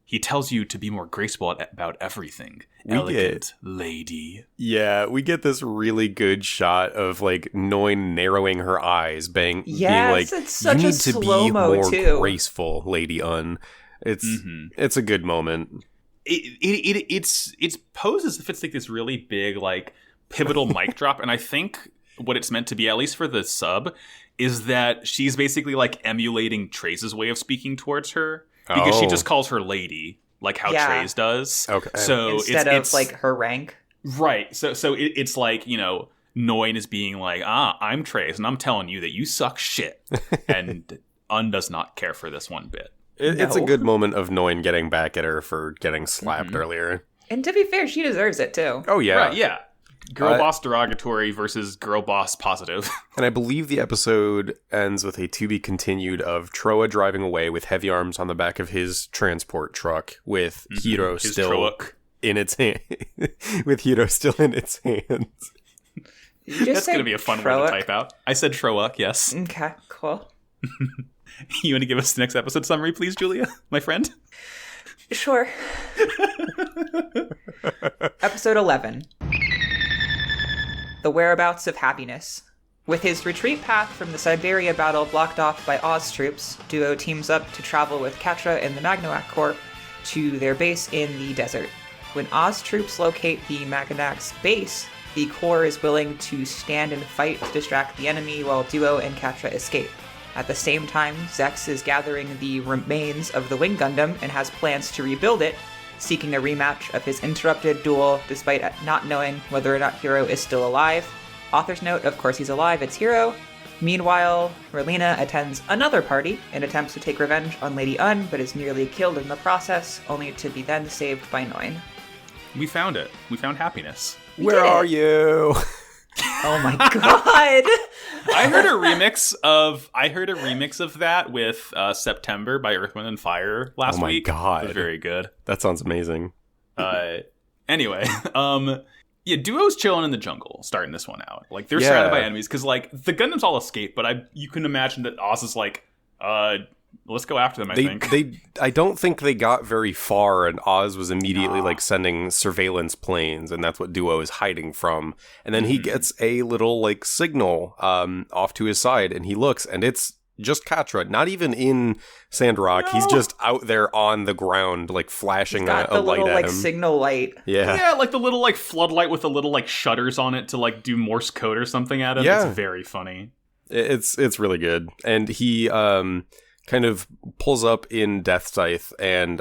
he tells you to be more graceful about everything. Elegant lady.
Yeah, we get this really good shot of like Noin narrowing her eyes, being like,
it's such
you
a
need to be
slow-mo,
more
too.
graceful, Lady Un. It's a good moment.
It's posed as if it's like this really big like pivotal mic drop, and I think what it's meant to be, at least for the sub, is that she's basically like emulating Trace's way of speaking towards her, because she just calls her lady, like how Trace does.
Okay.
So
instead of like her rank.
Right. So it's like, Noin is being like, I'm Trace, and I'm telling you that you suck shit. And Un does not care for this one bit.
It's a good moment of Noin getting back at her for getting slapped earlier.
And to be fair, she deserves it too.
Oh, yeah.
Right, yeah. Girl boss derogatory versus girl boss positive.
And I believe the episode ends with a to be continued of Troa driving away with heavy arms on the back of his transport truck with Hiro still
Trouk.
in its hand. With Hiro still in its hands.
That's going to be a fun word to type out. I said Trouk, yes.
Okay, cool.
You want to give us the next episode summary, please, Julia, my friend?
Sure. Episode 11. The Whereabouts of Happiness. With his retreat path from the Siberia battle blocked off by Oz troops, Duo teams up to travel with Katra and the Magnoac Corps to their base in the desert. When Oz troops locate the Magnac's base, the Corps is willing to stand and fight to distract the enemy while Duo and Katra escape. At the same time, Zex is gathering the remains of the Wing Gundam and has plans to rebuild it, seeking a rematch of his interrupted duel despite not knowing whether or not Hiro is still alive. Author's note, of course he's alive, it's Hiro. Meanwhile, Relina attends another party and attempts to take revenge on Lady Un, but is nearly killed in the process, only to be then saved by Noin.
We found it. We found happiness.
Where are you?
Oh my god!
I heard a remix of that with September by Earth, Wind, and Fire last week.
Oh my god.
It was very good.
That sounds amazing.
Anyway, yeah, Duo's chilling in the jungle, starting this one out. Like, they're surrounded by enemies, because, like, the Gundams all escape, but you can imagine that Oz is like, let's go after them, I think.
I don't think they got very far, and Oz was immediately, like, sending surveillance planes, and that's what Duo is hiding from. And then he gets a little, like, signal off to his side, and he looks, and it's just Katra, not even in Sandrock. No. He's just out there on the ground, like, flashing a light at him.
the little, like, signal light.
Yeah, like the little, like, floodlight with the little, like, shutters on it to, like, do Morse code or something at him. Yeah. It's very funny.
It's really good. And he kind of pulls up in Death Scythe and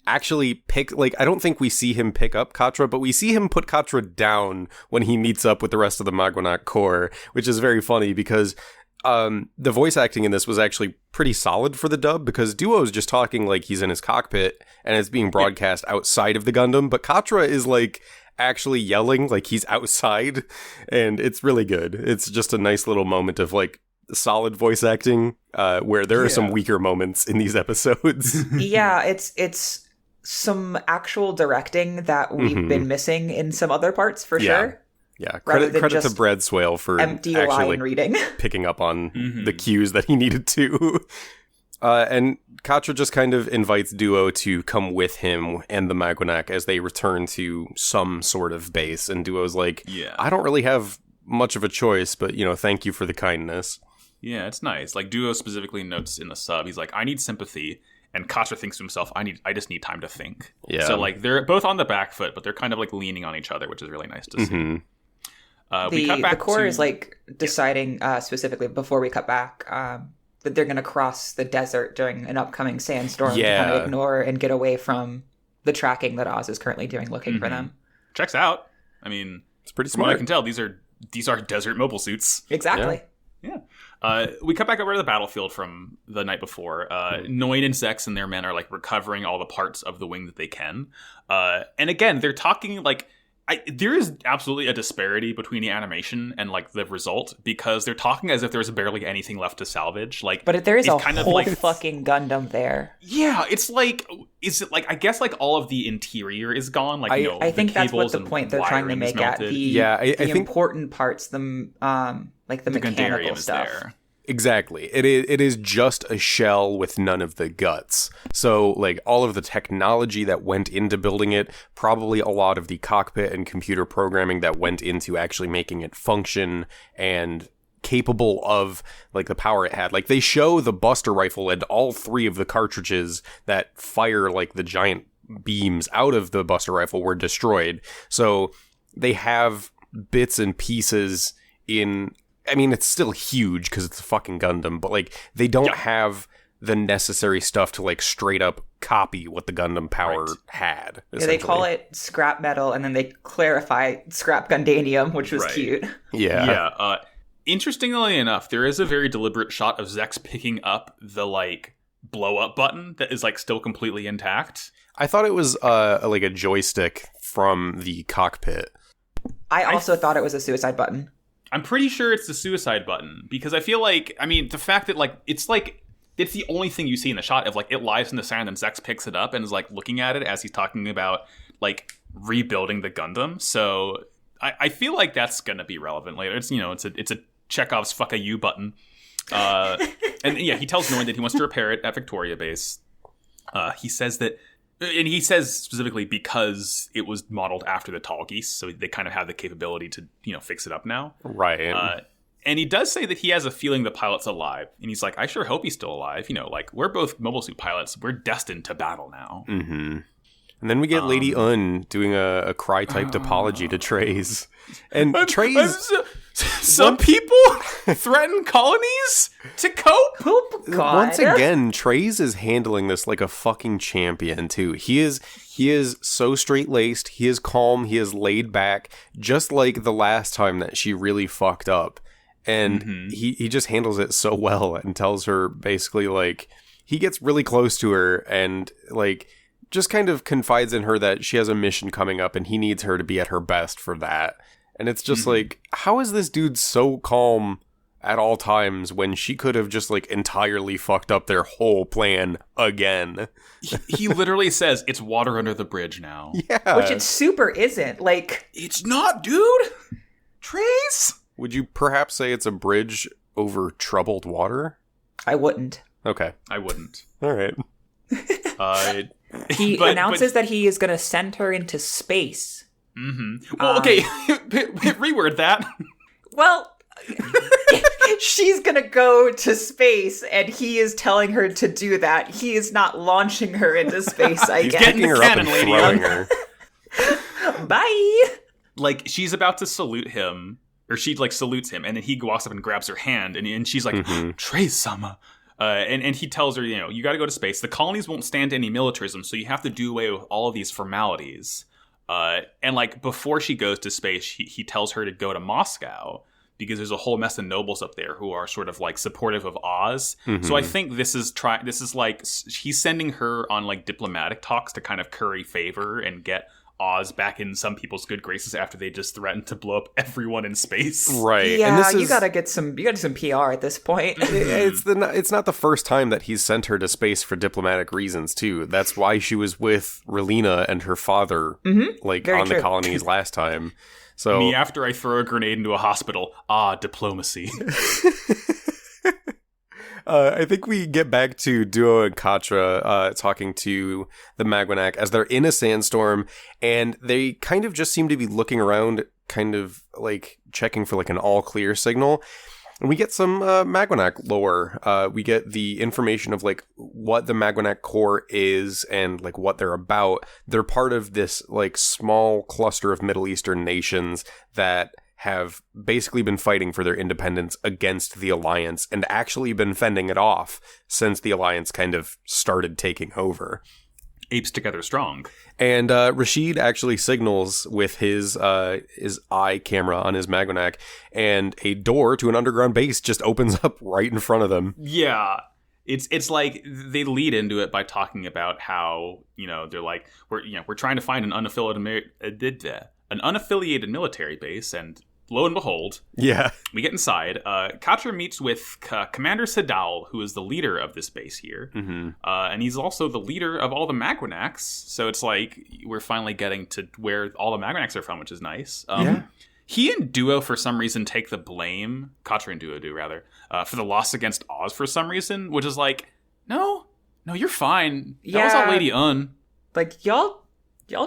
actually I don't think we see him pick up Katra, but we see him put Katra down when he meets up with the rest of the Magwanac Corps, which is very funny because the voice acting in this was actually pretty solid for the dub, because Duo's just talking like he's in his cockpit and it's being broadcast outside of the Gundam, but Katra is like actually yelling like he's outside, and it's really good. It's just a nice little moment of like solid voice acting, where there are some weaker moments in these episodes.
Yeah, it's some actual directing that we've been missing in some other parts for sure.
Yeah, credit to Brad Swale for
empty
actually
line reading,
picking up on the cues that he needed to. And Katra just kind of invites Duo to come with him and the Magwanac as they return to some sort of base. And Duo's like, I don't really have much of a choice, but, thank you for the kindness.
Yeah, it's nice. Like, Duo specifically notes in the sub, he's like, I need sympathy. And Katra thinks to himself, I just need time to think. Yeah. So, like, they're both on the back foot, but they're kind of, like, leaning on each other, which is really nice to see.
The Corps is, like, deciding specifically, before we cut back, that they're going to cross the desert during an upcoming sandstorm to kind of ignore and get away from the tracking that Oz is currently doing, looking for them.
Checks out. I mean,
it's pretty
smart. From what I can tell, these are desert mobile suits.
Exactly.
Yeah. We cut back over to the battlefield from the night before. Noin and Zex and their men are like recovering all the parts of the wing that they can. And again, they're talking like there is absolutely a disparity between the animation and like the result, because they're talking as if there's barely anything left to salvage. Like,
But there is
it's
a
kind of
whole
like
fucking Gundam there.
Yeah, it's like, is it like, I guess like all of the interior is gone. Like,
I think that's what the
and
point they're trying to
wiring is
make at.
melted.
I think
think
important parts, like the mechanical
Gundarium is
stuff.
there.
Exactly. It is just a shell with none of the guts. So, like, all of the technology that went into building it, probably a lot of the cockpit and computer programming that went into actually making it function and capable of, like, the power it had. Like, they show the Buster Rifle and all 3 of the cartridges that fire, like, the giant beams out of the Buster Rifle were destroyed. So, they have bits and pieces in... I mean, it's still huge because it's a fucking Gundam, but, like, they don't have the necessary stuff to, like, straight up copy what the Gundam power had.
Yeah, they call it scrap metal, and then they clarify scrap Gundanium, which was cute.
Yeah.
Interestingly enough, there is a very deliberate shot of Zex picking up the, like, blow-up button that is, like, still completely intact.
I thought it was, like, a joystick from the cockpit.
I also thought it was a suicide button.
I'm pretty sure it's the suicide button, because I feel like, I mean, the fact that, like, it's the only thing you see in the shot of, like, it lies in the sand and Zex picks it up and is, like, looking at it as he's talking about, like, rebuilding the Gundam. So I feel like that's going to be relevant later. It's, it's a Chekhov's fuck a you button. And yeah, he tells Noin that he wants to repair it at Victoria Base. He says that, and he says specifically because it was modeled after the Tall Geese, so they kind of have the capability to, fix it up now.
Right.
And he does say that he has a feeling the pilot's alive. And he's like, I sure hope he's still alive. Like, we're both mobile suit pilots. We're destined to battle now.
Mm-hmm. And then we get Lady Un doing a cry-typed apology to Treize. And Treize...
Some people threaten colonies to cope?
God.
Once again, Treize is handling this like a fucking champion, too. He is so straight-laced, he is calm, he is laid back, just like the last time that she really fucked up. And he just handles it so well and tells her basically, like, he gets really close to her and, like, just kind of confides in her that she has a mission coming up and he needs her to be at her best for that. And it's just like, how is this dude so calm at all times when she could have just, like, entirely fucked up their whole plan again?
He literally says, it's water under the bridge now.
Yeah.
Which it super isn't. Like,
it's not, dude! Treize?
Would you perhaps say it's a bridge over troubled water?
I wouldn't.
Okay.
I wouldn't.
All right.
He announces that he is going to send her into space.
Mm-hmm. Well, okay, reword that.
Well, she's gonna go to space, and he is telling her to do that. He is not launching her into space, I guess.
He's picking her up and throwing her.
Bye!
Like, she's about to salute him, or she, like, salutes him, and then he walks up and grabs her hand, and she's like, Treize-sama. And he tells her, you gotta go to space. The colonies won't stand any militarism, so you have to do away with all of these formalities. And, like, before she goes to space, he tells her to go to Moscow because there's a whole mess of nobles up there who are sort of, like, supportive of Oz. So I think this is like he's sending her on, like, diplomatic talks to kind of curry favor and get Oz back in some people's good graces after they just threatened to blow up everyone in space.
Right.
Yeah,
and this
you gotta get some PR at this point.
It's not the first time that he's sent her to space for diplomatic reasons, too. That's why she was with Relina and her father, like,
Very
on
true.
the colonies last time. So
Me after I throw a grenade into a hospital. Diplomacy.
I think we get back to Duo and Katra talking to the Magwanac as they're in a sandstorm, and they kind of just seem to be looking around, kind of like checking for like an all clear signal. And we get some Magwanac lore. We get the information of like what the Magwanac Corps is and like what they're about. They're part of this like small cluster of Middle Eastern nations that have basically been fighting for their independence against the Alliance and actually been fending it off since the Alliance kind of started taking over.
Apes together strong.
And Rashid actually signals with his eye camera on his Magwanac, and a door to an underground base just opens up right in front of them.
Yeah. It's like they lead into it by talking about how, they're like, we're trying to find an an unaffiliated military base, and lo and behold,
Yeah.
we get inside. Katra meets with Commander Sadal, who is the leader of this base here. And he's also the leader of all the Magwanacs. So it's like we're finally getting to where all the Magwanacs are from, which is nice. He and Duo, for some reason, take the blame. Katra and Duo do, rather, for the loss against Oz for some reason, which is like, no, you're fine. That was all Lady Un.
Like, y'all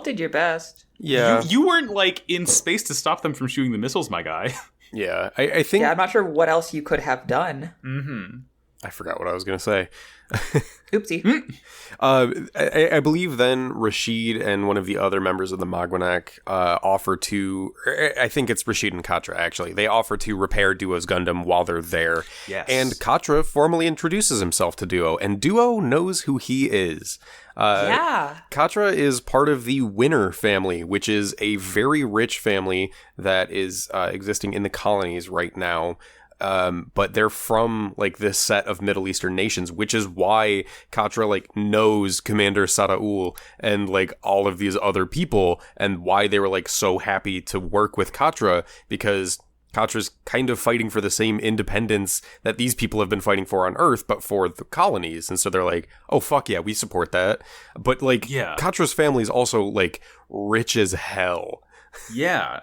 did your best.
Yeah.
You weren't, like, in space to stop them from shooting the missiles, my guy.
Yeah. I think...
Yeah, I'm not sure what else you could have done.
I forgot what I was going to say.
Oopsie.
I believe then Rashid and one of the other members of the Magwanac offer to... I think it's Rashid and Katra, actually. They offer to repair Duo's Gundam while they're there.
Yes.
And Katra formally introduces himself to Duo, and Duo knows who he is. Katra is part of the Winner family, which is a very rich family that is existing in the colonies right now. But they're from, like, this set of Middle Eastern nations, which is why Katra, like, knows Commander Saraul and, like, all of these other people, and why they were, like, so happy to work with Katra, because Katra's kind of fighting for the same independence that these people have been fighting for on Earth, but for the colonies. And so they're like, oh, fuck yeah, we support that. But, like, Katra's family is also, like, rich as hell.
Yeah.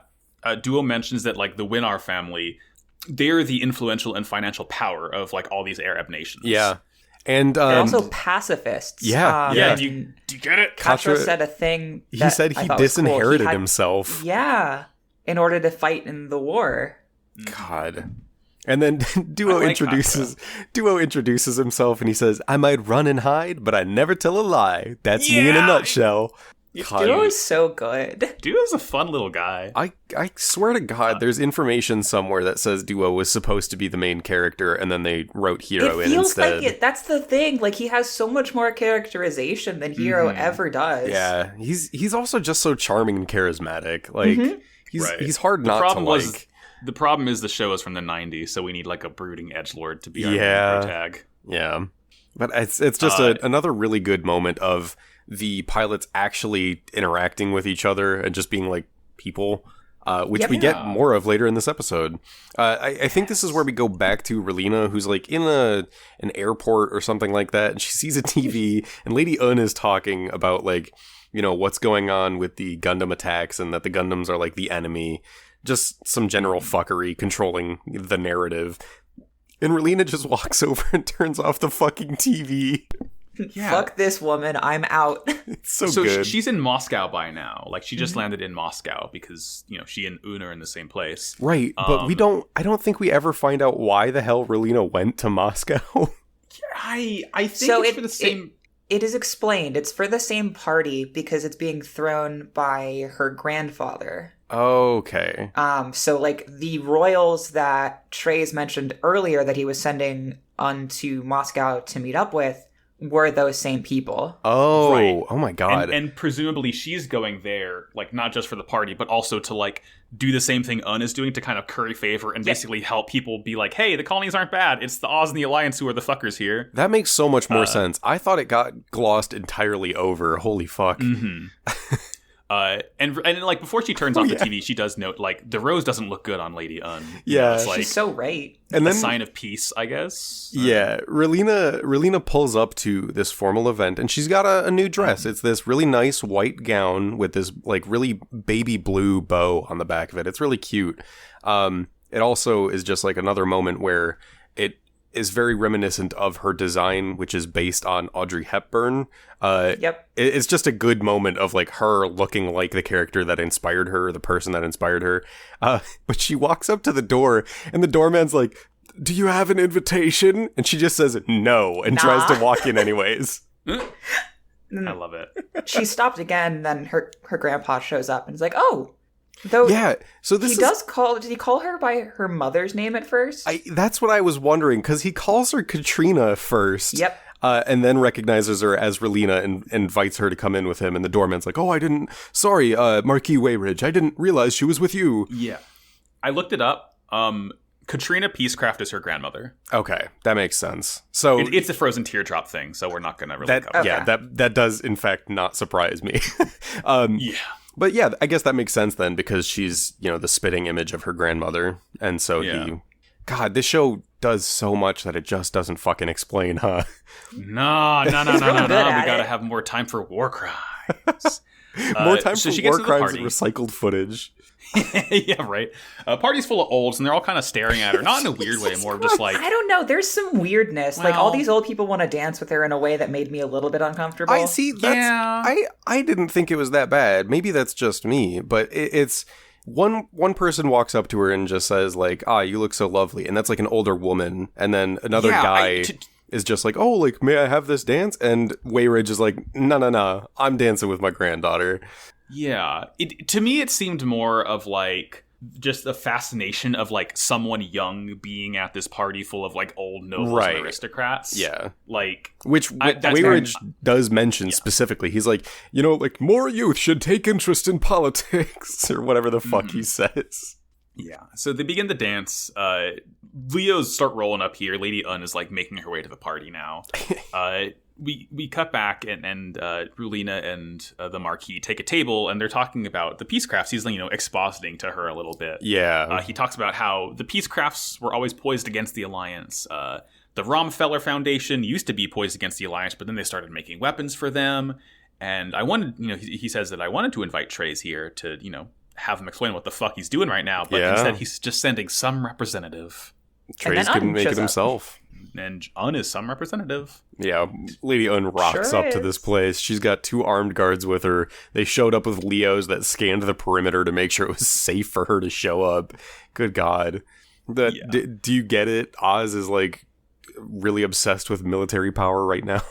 Duo mentions that, like, the Winar family... they're the influential and financial power of, like, all these Arab nations.
Yeah. And
they're also pacifists.
Do you get it?
Katra said a thing that
he said he disinherited himself.
Yeah. In order to fight in the war.
God. And then Duo introduces himself, and he says, I might run and hide, but I never tell a lie. That's me in a nutshell.
Duo is so good.
Duo's a fun little guy.
I swear to God, there's information somewhere that says Duo was supposed to be the main character, and then they wrote Hero in instead. It feels like
it. That's the thing. Like, he has so much more characterization than Hero ever does.
Yeah, he's also just so charming and charismatic. Like, he's hard not to like.
The problem is the show is from the 90s, so we need, like, a brooding edgelord to be our main tag.
Yeah, but it's just another really good moment of the pilots actually interacting with each other and just being like people, which we get more of later in this episode. I think this is where we go back to Relina, who's like in an airport or something like that, and she sees a TV, and Lady Un is talking about, like, you know, what's going on with the Gundam attacks and that the Gundams are like the enemy. Just some general fuckery controlling the narrative. And Relina just walks over and turns off the fucking TV.
Yeah. Fuck this woman, I'm out.
It's so good.
She's in Moscow by now. Like, she just landed in Moscow because, you know, she and Un are in the same place.
Right, but I don't think we ever find out why the hell Relina went to Moscow.
I think it's for the same...
It is explained. It's for the same party because it's being thrown by her grandfather.
Okay.
So, like, the royals that Trey's mentioned earlier that he was sending to Moscow to meet up with were those same people.
Oh,
right.
Oh my God.
And presumably she's going there, like, not just for the party, but also to, like, do the same thing Un is doing to kind of curry favor and basically help people be like, hey, the colonies aren't bad. It's the Oz and the Alliance who are the fuckers here.
That makes so much more sense. I thought it got glossed entirely over. Holy fuck.
Mm-hmm. And like, before she turns off the TV, she does note, like, the rose doesn't look good on Lady Un.
Yeah.
It's like,
she's so right.
And then, a sign of peace, I guess.
Yeah. Relina pulls up to this formal event, and she's got a new dress. It's this really nice white gown with this, like, really baby blue bow on the back of it. It's really cute. It also is just, like, another moment where it is very reminiscent of her design, which is based on Audrey Hepburn. It's just a good moment of, like, her looking like the character that inspired her, the person that inspired her. But she walks up to the door, and the doorman's like, do you have an invitation? And she just says no, and tries to walk in anyways.
I love it.
She stopped again, then her grandpa shows up and is like, oh. Though
so this
did he call her by her mother's name at first?
That's what I was wondering, because he calls her Katrina first.
Yep.
And then recognizes her as Relina and invites her to come in with him. And the doorman's like, sorry, Marquis Wayridge, I didn't realize she was with you.
Yeah. I looked it up. Katrina Peacecraft is her grandmother.
Okay, that makes sense. So
it's a frozen teardrop thing, so we're not going to really cover
that. Yeah, that does, in fact, not surprise me. But yeah, I guess that makes sense then, because she's, the spitting image of her grandmother. And so God, this show does so much that it just doesn't fucking explain, huh?
No. We gotta have more time for war crimes.
More time for war crimes
party.
and recycled footage.
Yeah, right. Party's full of olds, and they're all kind of staring at her. Not in a weird way, more of just like...
I don't know. There's some weirdness. Like, all these old people want to dance with her in a way that made me a little bit uncomfortable.
I see. I didn't think it was that bad. Maybe that's just me, but it's... One person walks up to her and just says, like, you look so lovely. And that's, like, an older woman. And then another guy... is just like, oh, like, may I have this dance? And Wayridge is like, no, I'm dancing with my granddaughter.
Yeah. To me, it seemed more of, like, just a fascination of, like, someone young being at this party full of, like, old nobles and aristocrats.
Yeah.
Like...
Which Wayridge does mention specifically. He's like, like, more youth should take interest in politics, or whatever the fuck he says.
Yeah, so they begin the dance. Leos start rolling up here. Lady Un is like making her way to the party now. We cut back and Rulina and the Marquis take a table and they're talking about the Peacecrafts. He's expositing to her a little bit.
Yeah,
he talks about how the Peacecrafts were always poised against the Alliance. The Romfeller Foundation used to be poised against the Alliance, but then they started making weapons for them. And I wanted, he says that I wanted to invite Trey's here to, have him explain what the fuck he's doing right now, but instead he's just sending some representative.
Trey's couldn't make it himself.
And Un is some representative.
Yeah, Lady Un rocks up to this place. She's got 2 armed guards with her. They showed up with Leos that scanned the perimeter to make sure it was safe for her to show up. Good God. Do you get it? Oz is, like, really obsessed with military power right now.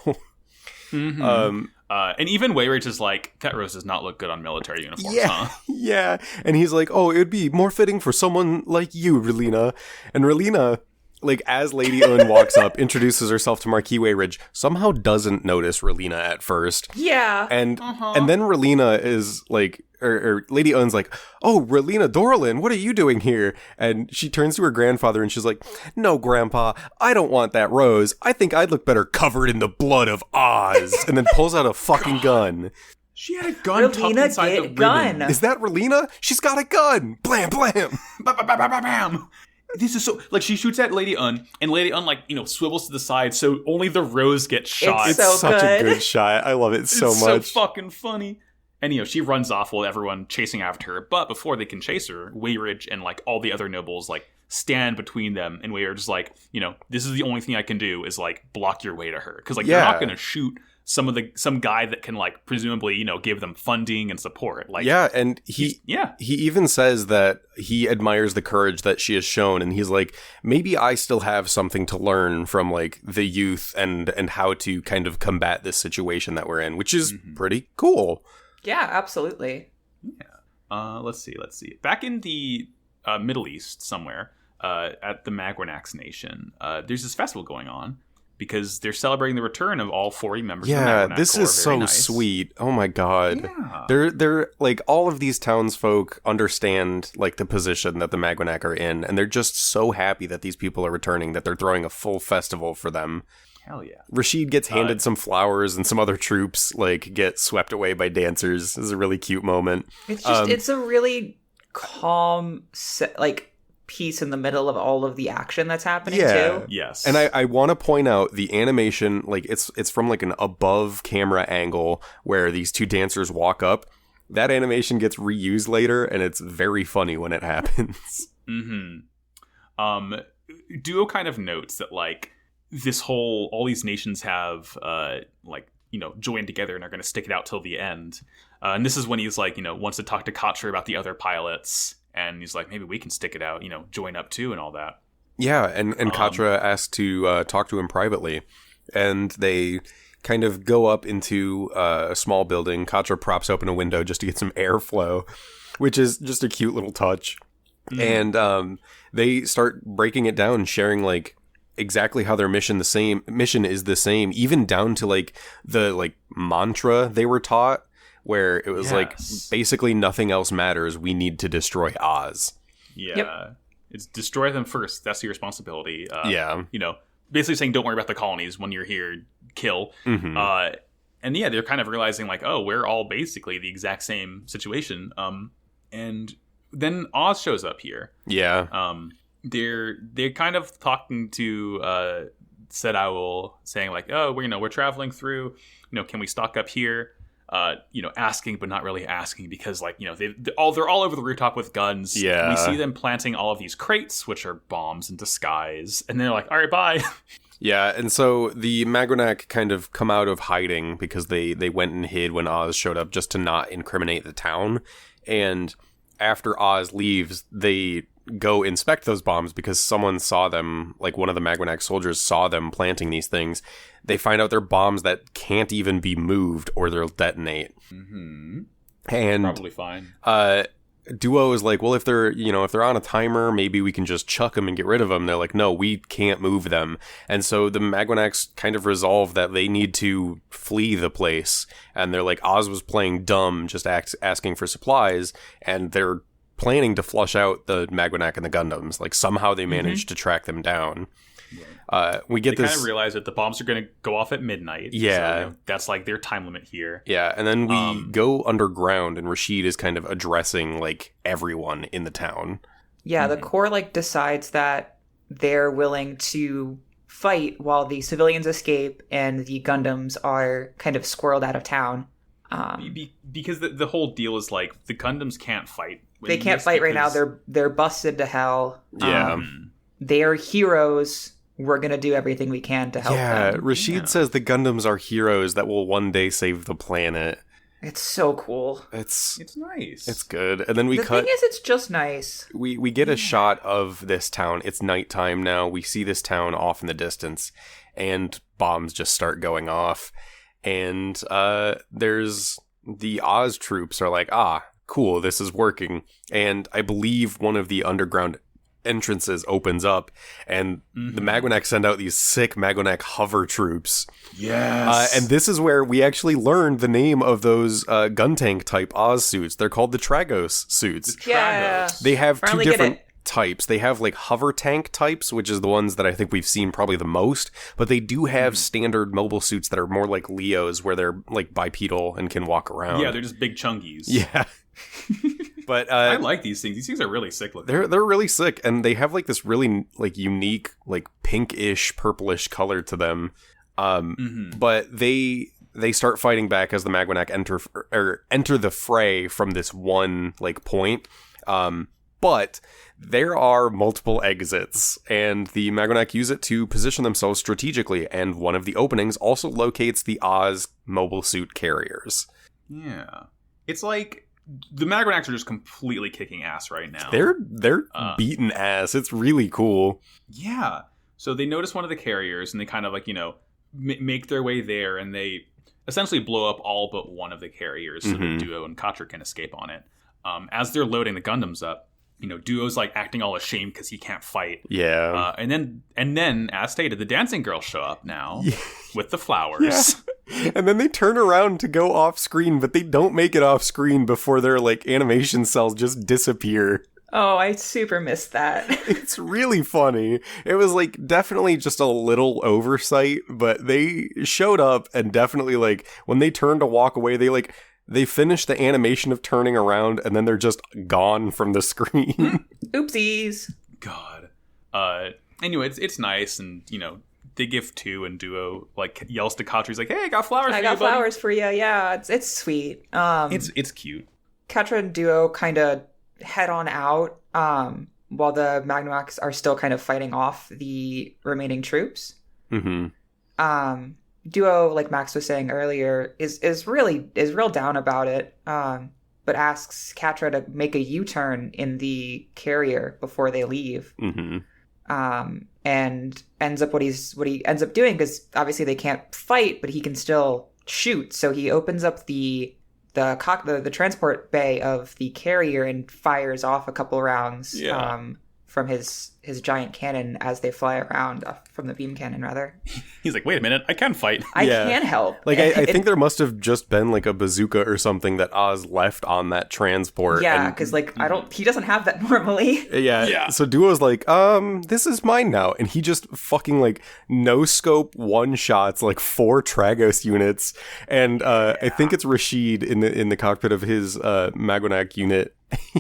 Mm-hmm. And even Wayridge is like, Ketrose does not look good on military uniforms, huh?
Yeah. And he's like, oh, it would be more fitting for someone like you, Relina. And Relina, like, as Lady Un walks up, introduces herself to Marquis Wayridge, somehow doesn't notice Relina at first.
Yeah.
And then Relina is like, or Lady Un's like, oh, Relina Dorlin, what are you doing here? And she turns to her grandfather and she's like, no, Grandpa, I don't want that rose. I think I'd look better covered in the blood of Oz. And then pulls out a fucking gun.
She had a gun tucked inside the
gun.
ribbon.
Is that Relina? She's got a gun. Blam, blam.
Bam. This is so, like, she shoots at Lady Un, and Lady Un, like, swivels to the side, so only the rose gets shot.
It's so
such
good.
a good shot. I love it so much.
It's so fucking funny. And, she runs off with everyone chasing after her. But before they can chase her, Wayridge and, like, all the other nobles, like, stand between them. And Wayridge's like, this is the only thing I can do is, like, block your way to her. Because, like, they're not going to shoot some guy that can, like, presumably, give them funding and support. Like,
yeah, and he even says that he admires the courage that she has shown. And he's like, maybe I still have something to learn from, like, the youth and how to kind of combat this situation that we're in, which is pretty cool.
Yeah, absolutely.
Yeah. Let's see. Back in the Middle East somewhere, at the Magwanax Nation, there's this festival going on because they're celebrating the return of all 40 members of the Magwanax.
Yeah, this is so sweet. Oh my God.
Yeah.
They're like, all of these townsfolk understand, like, the position that the Magwanac are in, and they're just so happy that these people are returning that they're throwing a full festival for them.
Hell yeah.
Rashid gets handed some flowers, and some other troops, like, get swept away by dancers. This is a really cute moment.
It's just, it's a really calm, piece in the middle of all of the action that's happening, too.
Yes.
And I want to point out the animation, like, it's from, like, an above camera angle where these 2 dancers walk up. That animation gets reused later, and it's very funny when it happens.
Duo kind of notes that, like, all these nations have, joined together and are going to stick it out till the end. And this is when he's like, wants to talk to Katra about the other pilots. And he's like, maybe we can stick it out, join up too and all that.
Yeah, and Katra asked to talk to him privately. And they kind of go up into a small building. Katra props open a window just to get some airflow, which is just a cute little touch. And they start breaking it down, sharing, like, exactly how their mission is the same, even down to, like, the, like, mantra they were taught, where it was like, basically nothing else matters, we need to destroy Oz.
It's destroy them first, that's your responsibility.
Yeah,
basically saying don't worry about the colonies, when you're here, kill. And yeah, they're kind of realizing like, oh, we're all basically the exact same situation. And then Oz shows up here.
Yeah.
They're kind of talking to Said Owl, saying like, oh, we're traveling through. Can we stock up here? Asking but not really asking because like they're all over the rooftop with guns.
Yeah.
We see them planting all of these crates, which are bombs in disguise, and they're like, all right, bye.
Yeah, and so the Magonak kind of come out of hiding because they went and hid when Oz showed up just to not incriminate the town. And after Oz leaves, they go inspect those bombs because someone saw them, like one of the Magonak soldiers saw them planting these things. They find out they're bombs that can't even be moved or they'll detonate.
Mm-hmm.
And
probably fine.
Duo is like, well, if they're on a timer, maybe we can just chuck them and get rid of them. They're like, no, we can't move them. And so the Magonaks kind of resolve that they need to flee the place. And they're like, Oz was playing dumb, just asking for supplies. And they're planning to flush out the Magonak and the Gundams. Like somehow they managed to track them down. We get
they
this.
Kind of realize that the bombs are going to go off at midnight.
Yeah,
so, that's like their time limit here.
Yeah, and then we go underground, and Rashid is kind of addressing like everyone in the town.
Yeah, the Corps like decides that they're willing to fight while the civilians escape and the Gundams are kind of squirreled out of town.
Because the whole deal is like the Gundams can't fight.
They can't fight right now. They're busted to hell.
Yeah,
they're heroes. We're going to do everything we can to help them.
Yeah, Rashid says the Gundams are heroes that will one day save the planet.
It's so cool.
It's
nice.
It's good. And then the
thing is, it's just nice.
We get a shot of this town. It's nighttime now. We see this town off in the distance, and bombs just start going off. And there's the Oz troops are like, cool, this is working. And I believe one of the underground entrances opens up, and the Magonak send out these sick Magonak hover troops.
Yes.
And this is where we actually learned the name of those gun tank type Oz suits. They're called the Tragos suits.
Yeah.
They have
Finally
two different types. They have like hover tank types, which is the ones that I think we've seen probably the most, but they do have standard mobile suits that are more like Leo's, where they're like bipedal and can walk around.
Yeah, they're just big chungies.
Yeah. But
I like these things. These things are really sick looking.
They're really sick, and they have like this really like unique like pinkish purplish color to them. But they start fighting back as the Magonak enter the fray from this one like point. But there are multiple exits, and the Magonak use it to position themselves strategically, and one of the openings also locates the Oz mobile suit carriers.
Yeah. It's like the Magonaks are just completely kicking ass right now.
They're beating ass. It's really cool.
Yeah. So they notice one of the carriers, and they kind of like, make their way there, and they essentially blow up all but one of the carriers so that Duo and Katra can escape on it. As they're loading the Gundams up, Duo's like acting all ashamed because he can't fight.
Yeah.
And then, as stated, the dancing girls show up now with the flowers.
Yeah. And then they turn around to go off screen, but they don't make it off screen before their like animation cells just disappear.
Oh, I super missed that.
It's really funny. It was like definitely just a little oversight, but they showed up and definitely like when they turned to walk away, they finished the animation of turning around, and then they're just gone from the screen.
Oopsies.
God. Anyway, it's nice, and they give two, and Duo like yells to Katra. He's like, "Hey, I got flowers for you, buddy."
I got flowers for you. Yeah, it's sweet.
It's cute.
Katra and Duo kind of head on out, while the Magnavox are still kind of fighting off the remaining troops. Duo, like Max was saying earlier, is real down about it, but asks Katra to make a U-turn in the carrier before they leave. And ends up what he ends up doing, because obviously they can't fight, but he can still shoot. So he opens up the transport bay of the carrier and fires off a couple rounds from his giant cannon as they fly around, from the beam cannon, rather.
He's like, wait a minute, I can fight.
I can help.
Like, I think there must have just been, like, a bazooka or something that Oz left on that transport.
Yeah, because, like, he doesn't have that normally.
Yeah. So Duo's like, this is mine now. And he just fucking, like, no-scope one-shots, like, 4 Tragos units. And I think it's Rashid in the cockpit of his Magwanac unit.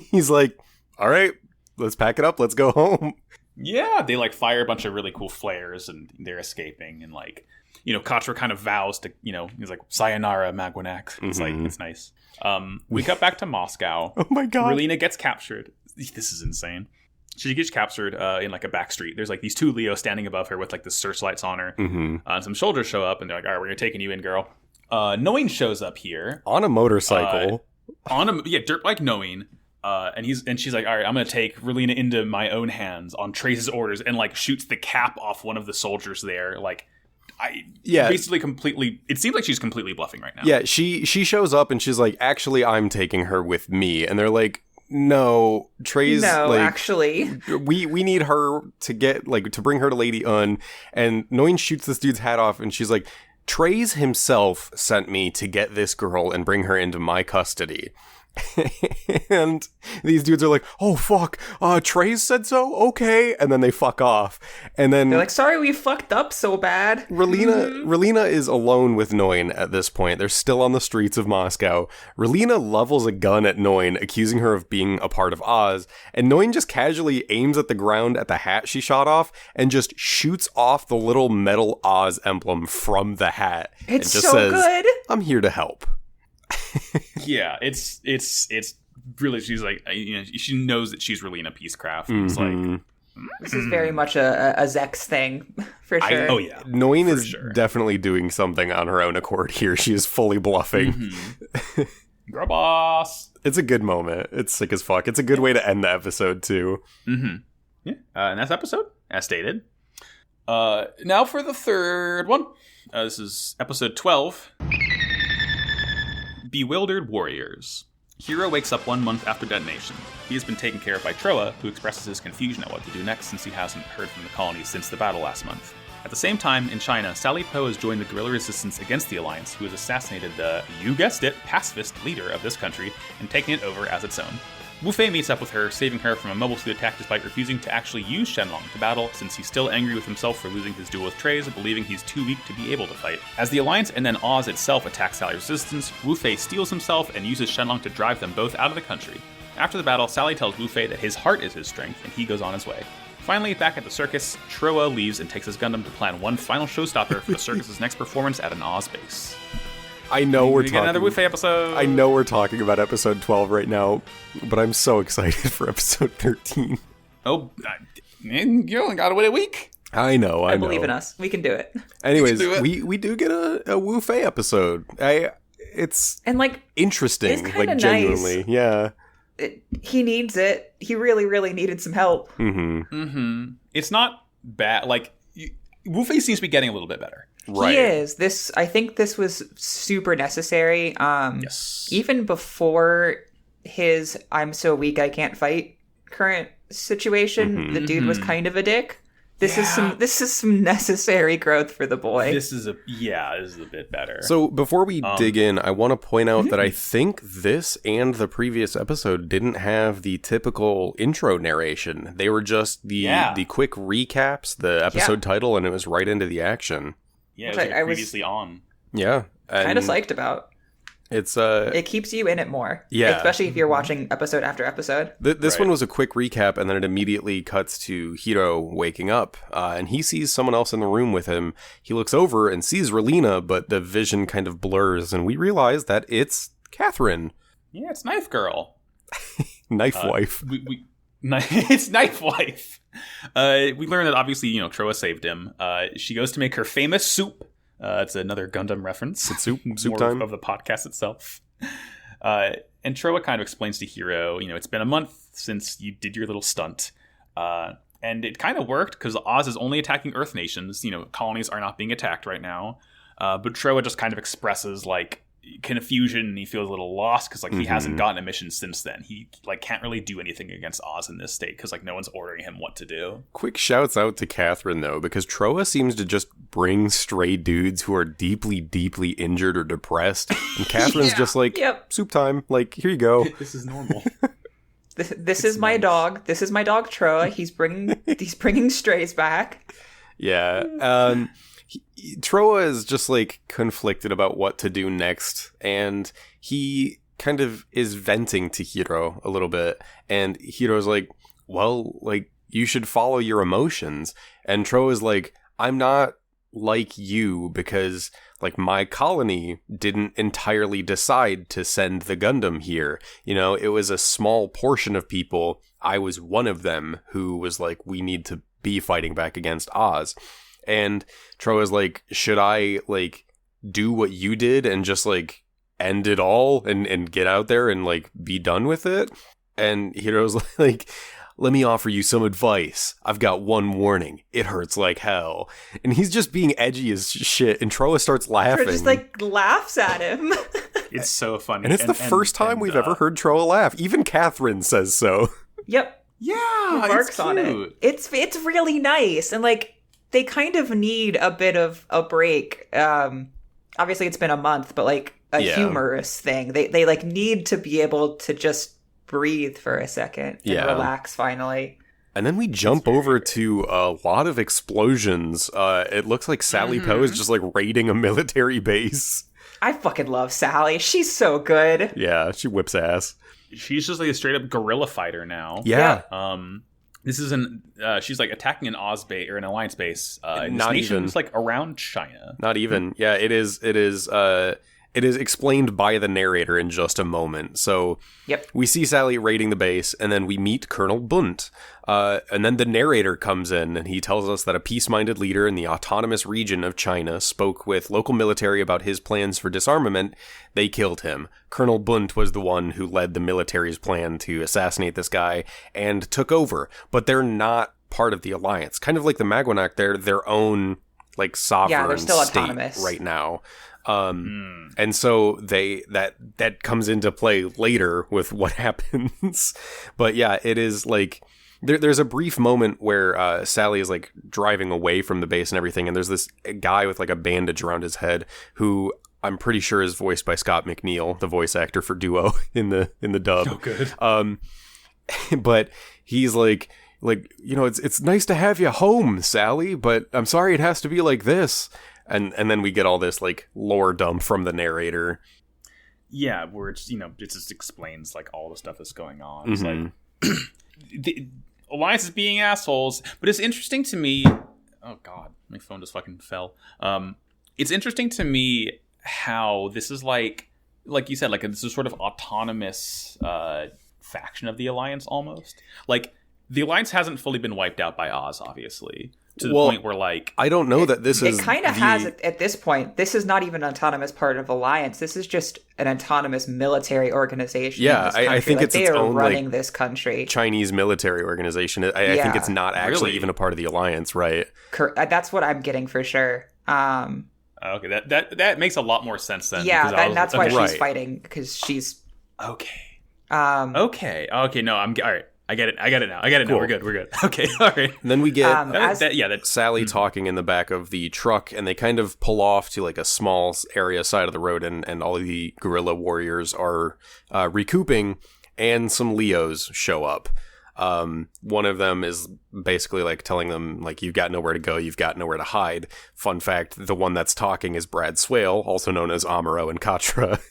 He's like, all right, let's pack it up, let's go home.
Yeah, they like fire a bunch of really cool flares and they're escaping, and like, Katra kind of vows to, he's like, sayonara, Magwanac. It's like, it's nice. We cut back to Moscow.
Oh my god.
Relina gets captured. This is insane. She gets captured in like a back street. There's like these 2 Leos standing above her with like the searchlights on her. And some soldiers show up and they're like, all right, we're taking you in, girl. Noin shows up here.
On a motorcycle.
Dirt bike Noin. And she's like, all right, I'm going to take Relina into my own hands on Trace's orders, and like shoots the cap off one of the soldiers there. Like, basically completely, it seems like she's completely bluffing right now.
Yeah, she shows up and she's like, actually, I'm taking her with me. And they're like, no, Trace, like,
actually,
we need her to get, like, to bring her to Lady Un. And Noin shoots this dude's hat off and she's like, Trace himself sent me to get this girl and bring her into my custody. And these dudes are like, oh fuck, Trace said so, okay, and then they fuck off. And then
they're like, sorry, we fucked up so bad.
Relina is alone with Noin at this point. They're still on the streets of Moscow. Relina levels a gun at Noin, accusing her of being a part of Oz, and Noin just casually aims at the ground at the hat she shot off and just shoots off the little metal Oz emblem from the hat.
It's
and just
so
says,
good.
I'm here to help.
Yeah, it's really, she's like, she knows that she's really in a peacecraft. It's like,
this is very much a Zex thing, for sure.
Oh yeah,
Noin is definitely doing something on her own accord here. She is fully bluffing.
Girl boss.
It's a good moment. It's sick as fuck. It's a good way to end the episode too.
Yeah, and that's episode, as stated. Now for the third one. This is episode 12. Bewildered Warriors. Hiro wakes up 1 month after detonation. He has been taken care of by Troa, who expresses his confusion at what to do next since he hasn't heard from the colonies since the battle last month. At the same time, in China, Sally Po has joined the guerrilla resistance against the Alliance, who has assassinated the, you guessed it, pacifist leader of this country and taken it over as its own. Wu Fei meets up with her, saving her from a mobile suit attack despite refusing to actually use Shenlong to battle, since he's still angry with himself for losing his duel with Treize, believing he's too weak to be able to fight. As the Alliance and then Oz itself attack Sally's resistance, Wu Fei steals himself and uses Shenlong to drive them both out of the country. After the battle, Sally tells Wu Fei that his heart is his strength, and he goes on his way. Finally, back at the circus, Troa leaves and takes his Gundam to plan one final showstopper for the circus's next performance at an Oz base.
I know we're
talking another Wu Fei episode.
I know we're talking about episode 12 right now, but I'm so excited for episode 13.
Oh, you only got to wait a week.
I know.
I believe in us. We can do it.
Anyways, we do get a Wu Fei episode. It's interesting,
it's
like genuinely,
nice.
Yeah.
He needs it. He really, really needed some help.
It's not bad. Like, Wu Fei seems to be getting a little bit better.
Right.
He is. I think this was super necessary.
Yes.
Even before his "I'm so weak I can't fight" current situation, the dude was kind of a dick. This is some necessary growth for the boy.
This is a bit better.
So before we dig in, I want to point out that I think this and the previous episode didn't have the typical intro narration. They were just the quick recaps, the episode title, and it was right into the action.
Yeah, it was like previously on.
Yeah.
Kind of psyched about.
It's
it keeps you in it more. Yeah. Especially if you're watching episode after episode.
This one was a quick recap, and then it immediately cuts to Hiro waking up, and he sees someone else in the room with him. He looks over and sees Relina, but the vision kind of blurs, and we realize that it's Catherine.
Yeah, it's Knife Girl.
Knife Wife.
It's Knife Wife. We learn that obviously, Troa saved him. She goes to make her famous soup. It's another Gundam reference.
It's soup
more
time
of the podcast itself. And Troa kind of explains to Hiro, it's been a month since you did your little stunt. And it kind of worked because Oz is only attacking Earth nations. Colonies are not being attacked right now. But Troa just kind of expresses like, confusion, and he feels a little lost because like he hasn't gotten a mission since then. He like can't really do anything against Oz in this state because like no one's ordering him what to do.
Quick shouts out to Catherine though, because Troa seems to just bring stray dudes who are deeply, deeply injured or depressed, and Catherine's just like, soup time. Like, here you go.
This is normal.
This is my dog. This is my dog Troa. He's bringing strays back.
Yeah. Troa is just like conflicted about what to do next, and he kind of is venting to Hiro a little bit, and Hiro's like, well, like, you should follow your emotions. And Troa's like, I'm not like you because like my colony didn't entirely decide to send the Gundam here. You know, it was a small portion of people. I was one of them who was like, we need to be fighting back against Oz. And Troa's like, should I like do what you did and just like end it all and get out there and like be done with it? And Hiro's like, let me offer you some advice. I've got one warning. It hurts like hell. And he's just being edgy as shit, and Troa starts laughing.
Troa just like laughs at him.
It's so funny.
And it's the first time we've ever heard Troa laugh. Even Catherine says so.
Yep.
Yeah,
he barks on it. It's really nice, and like they kind of need a bit of a break. Obviously it's been a month, but like a humorous thing. They like need to be able to just breathe for a second and relax finally.
And then we jump over to a lot of explosions. It looks like Sally Poe is just like raiding a military base.
I fucking love Sally. She's so good.
Yeah, she whips ass.
She's just like a straight up guerrilla fighter now.
Yeah.
This is she's like attacking an Oz base or an alliance base.
Not even.
It's like around China.
Not even. Yeah, it is explained by the narrator in just a moment. So we see Sally raiding the base, and then we meet Colonel Bunt. And then the narrator comes in, and he tells us that a peace-minded leader in the autonomous region of China spoke with local military about his plans for disarmament. They killed him. Colonel Bunt was the one who led the military's plan to assassinate this guy and took over. But they're not part of the alliance. Kind of like the Magwanac, they're their own like sovereign
they're still
state
autonomous
right now. And so that comes into play later with what happens. But yeah, it is like there's a brief moment where Sally is like driving away from the base and everything, and there's this guy with like a bandage around his head who I'm pretty sure is voiced by Scott McNeil, the voice actor for Duo in the dub.
Oh, good.
But he's like, you know, it's nice to have you home, Sally, but I'm sorry it has to be like this. And then we get all this like lore dump from the narrator.
Yeah, where it's, you know, it just explains like all the stuff that's going on. It's like the Alliance is being assholes, but it's interesting to me. Oh God, my phone just fucking fell. It's interesting to me how this is like you said, like this is sort of autonomous faction of the Alliance almost. Like the Alliance hasn't fully been wiped out by Oz, obviously. To the point where, like...
I don't know that this is...
It kind of has it at this point. This is not even an autonomous part of Alliance. This is just an autonomous military organization.
Yeah, I think
like,
it's its own,
running this country.
Chinese military organization. I think it's not actually even a part of the Alliance, right?
That's what I'm getting for sure.
Okay, that makes a lot more sense then.
Yeah, that's why she's fighting, because she's...
Okay.
Okay,
no, all right. I get it now.
Cool.
We're good. Okay, all right.
And then we get
that's
Sally talking in the back of the truck, and they kind of pull off to like a small area side of the road, and all of the guerrilla warriors are recouping, and some Leos show up. One of them is basically like telling them like, you've got nowhere to go, you've got nowhere to hide. Fun fact, the one that's talking is Brad Swale, also known as Amuro and Katra.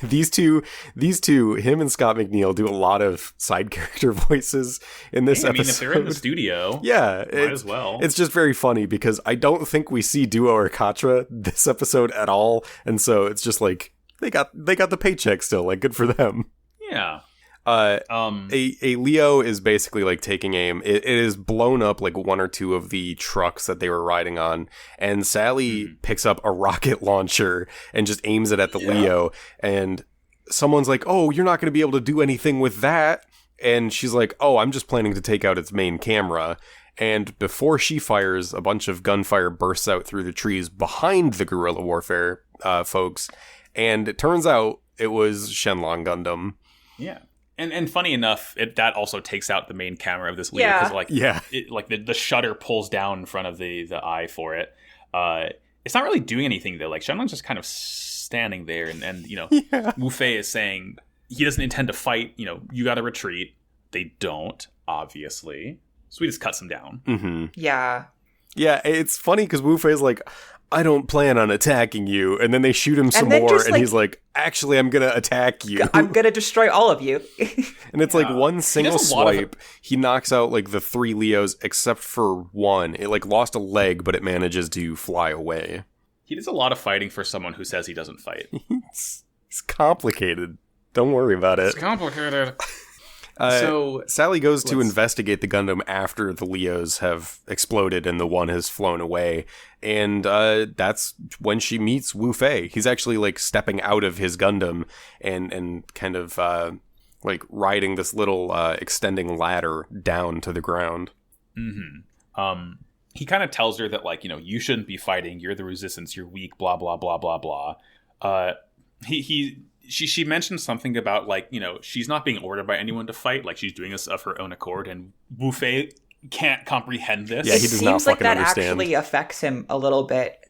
These two, him and Scott McNeil do a lot of side character voices in this episode. I mean,
if they're in the studio,
might
as well.
It's just very funny because I don't think we see Duo or Katra this episode at all, and so it's just like they got the paycheck still. Like, good for them.
Yeah.
A Leo is basically like taking aim. It is blown up like one or two of the trucks that they were riding on, and Sally picks up a rocket launcher and just aims it at the Leo, and someone's like, oh, you're not going to be able to do anything with that, and she's like, oh, I'm just planning to take out its main camera. And before she fires, a bunch of gunfire bursts out through the trees behind the guerrilla warfare folks. And it turns out it was Shenlong Gundam.
Yeah. And funny enough, that also takes out the main camera of this Leo because the shutter pulls down in front of the eye for it. It's not really doing anything though. Like Shenlong's just kind of standing there, and Wu Fei is saying he doesn't intend to fight. You got to retreat. They don't, obviously. So we just cuts him down.
Mm-hmm.
Yeah.
Yeah, it's funny because Wu Fei's like, I don't plan on attacking you. And then they shoot him some more, and he's like, actually, I'm going to attack you.
I'm going to destroy all of you.
And it's like one single swipe, he knocks out like the 3 Leos except for one. It like lost a leg, but it manages to fly away.
He does a lot of fighting for someone who says he doesn't fight.
It's complicated. Don't worry about it.
It's complicated.
So Sally goes to investigate the Gundam after the Leos have exploded and the one has flown away, and that's when she meets Wu Fei. He's actually like stepping out of his Gundam and kind of like riding this little extending ladder down to the ground.
Mm-hmm. He kind of tells her that you shouldn't be fighting. You're the resistance. You're weak. Blah blah blah blah blah. She mentioned something about she's not being ordered by anyone to fight, like she's doing this of her own accord, and Wu Fei can't comprehend this.
Yeah, he does not fucking understand.
It seems like that actually affects him a little bit,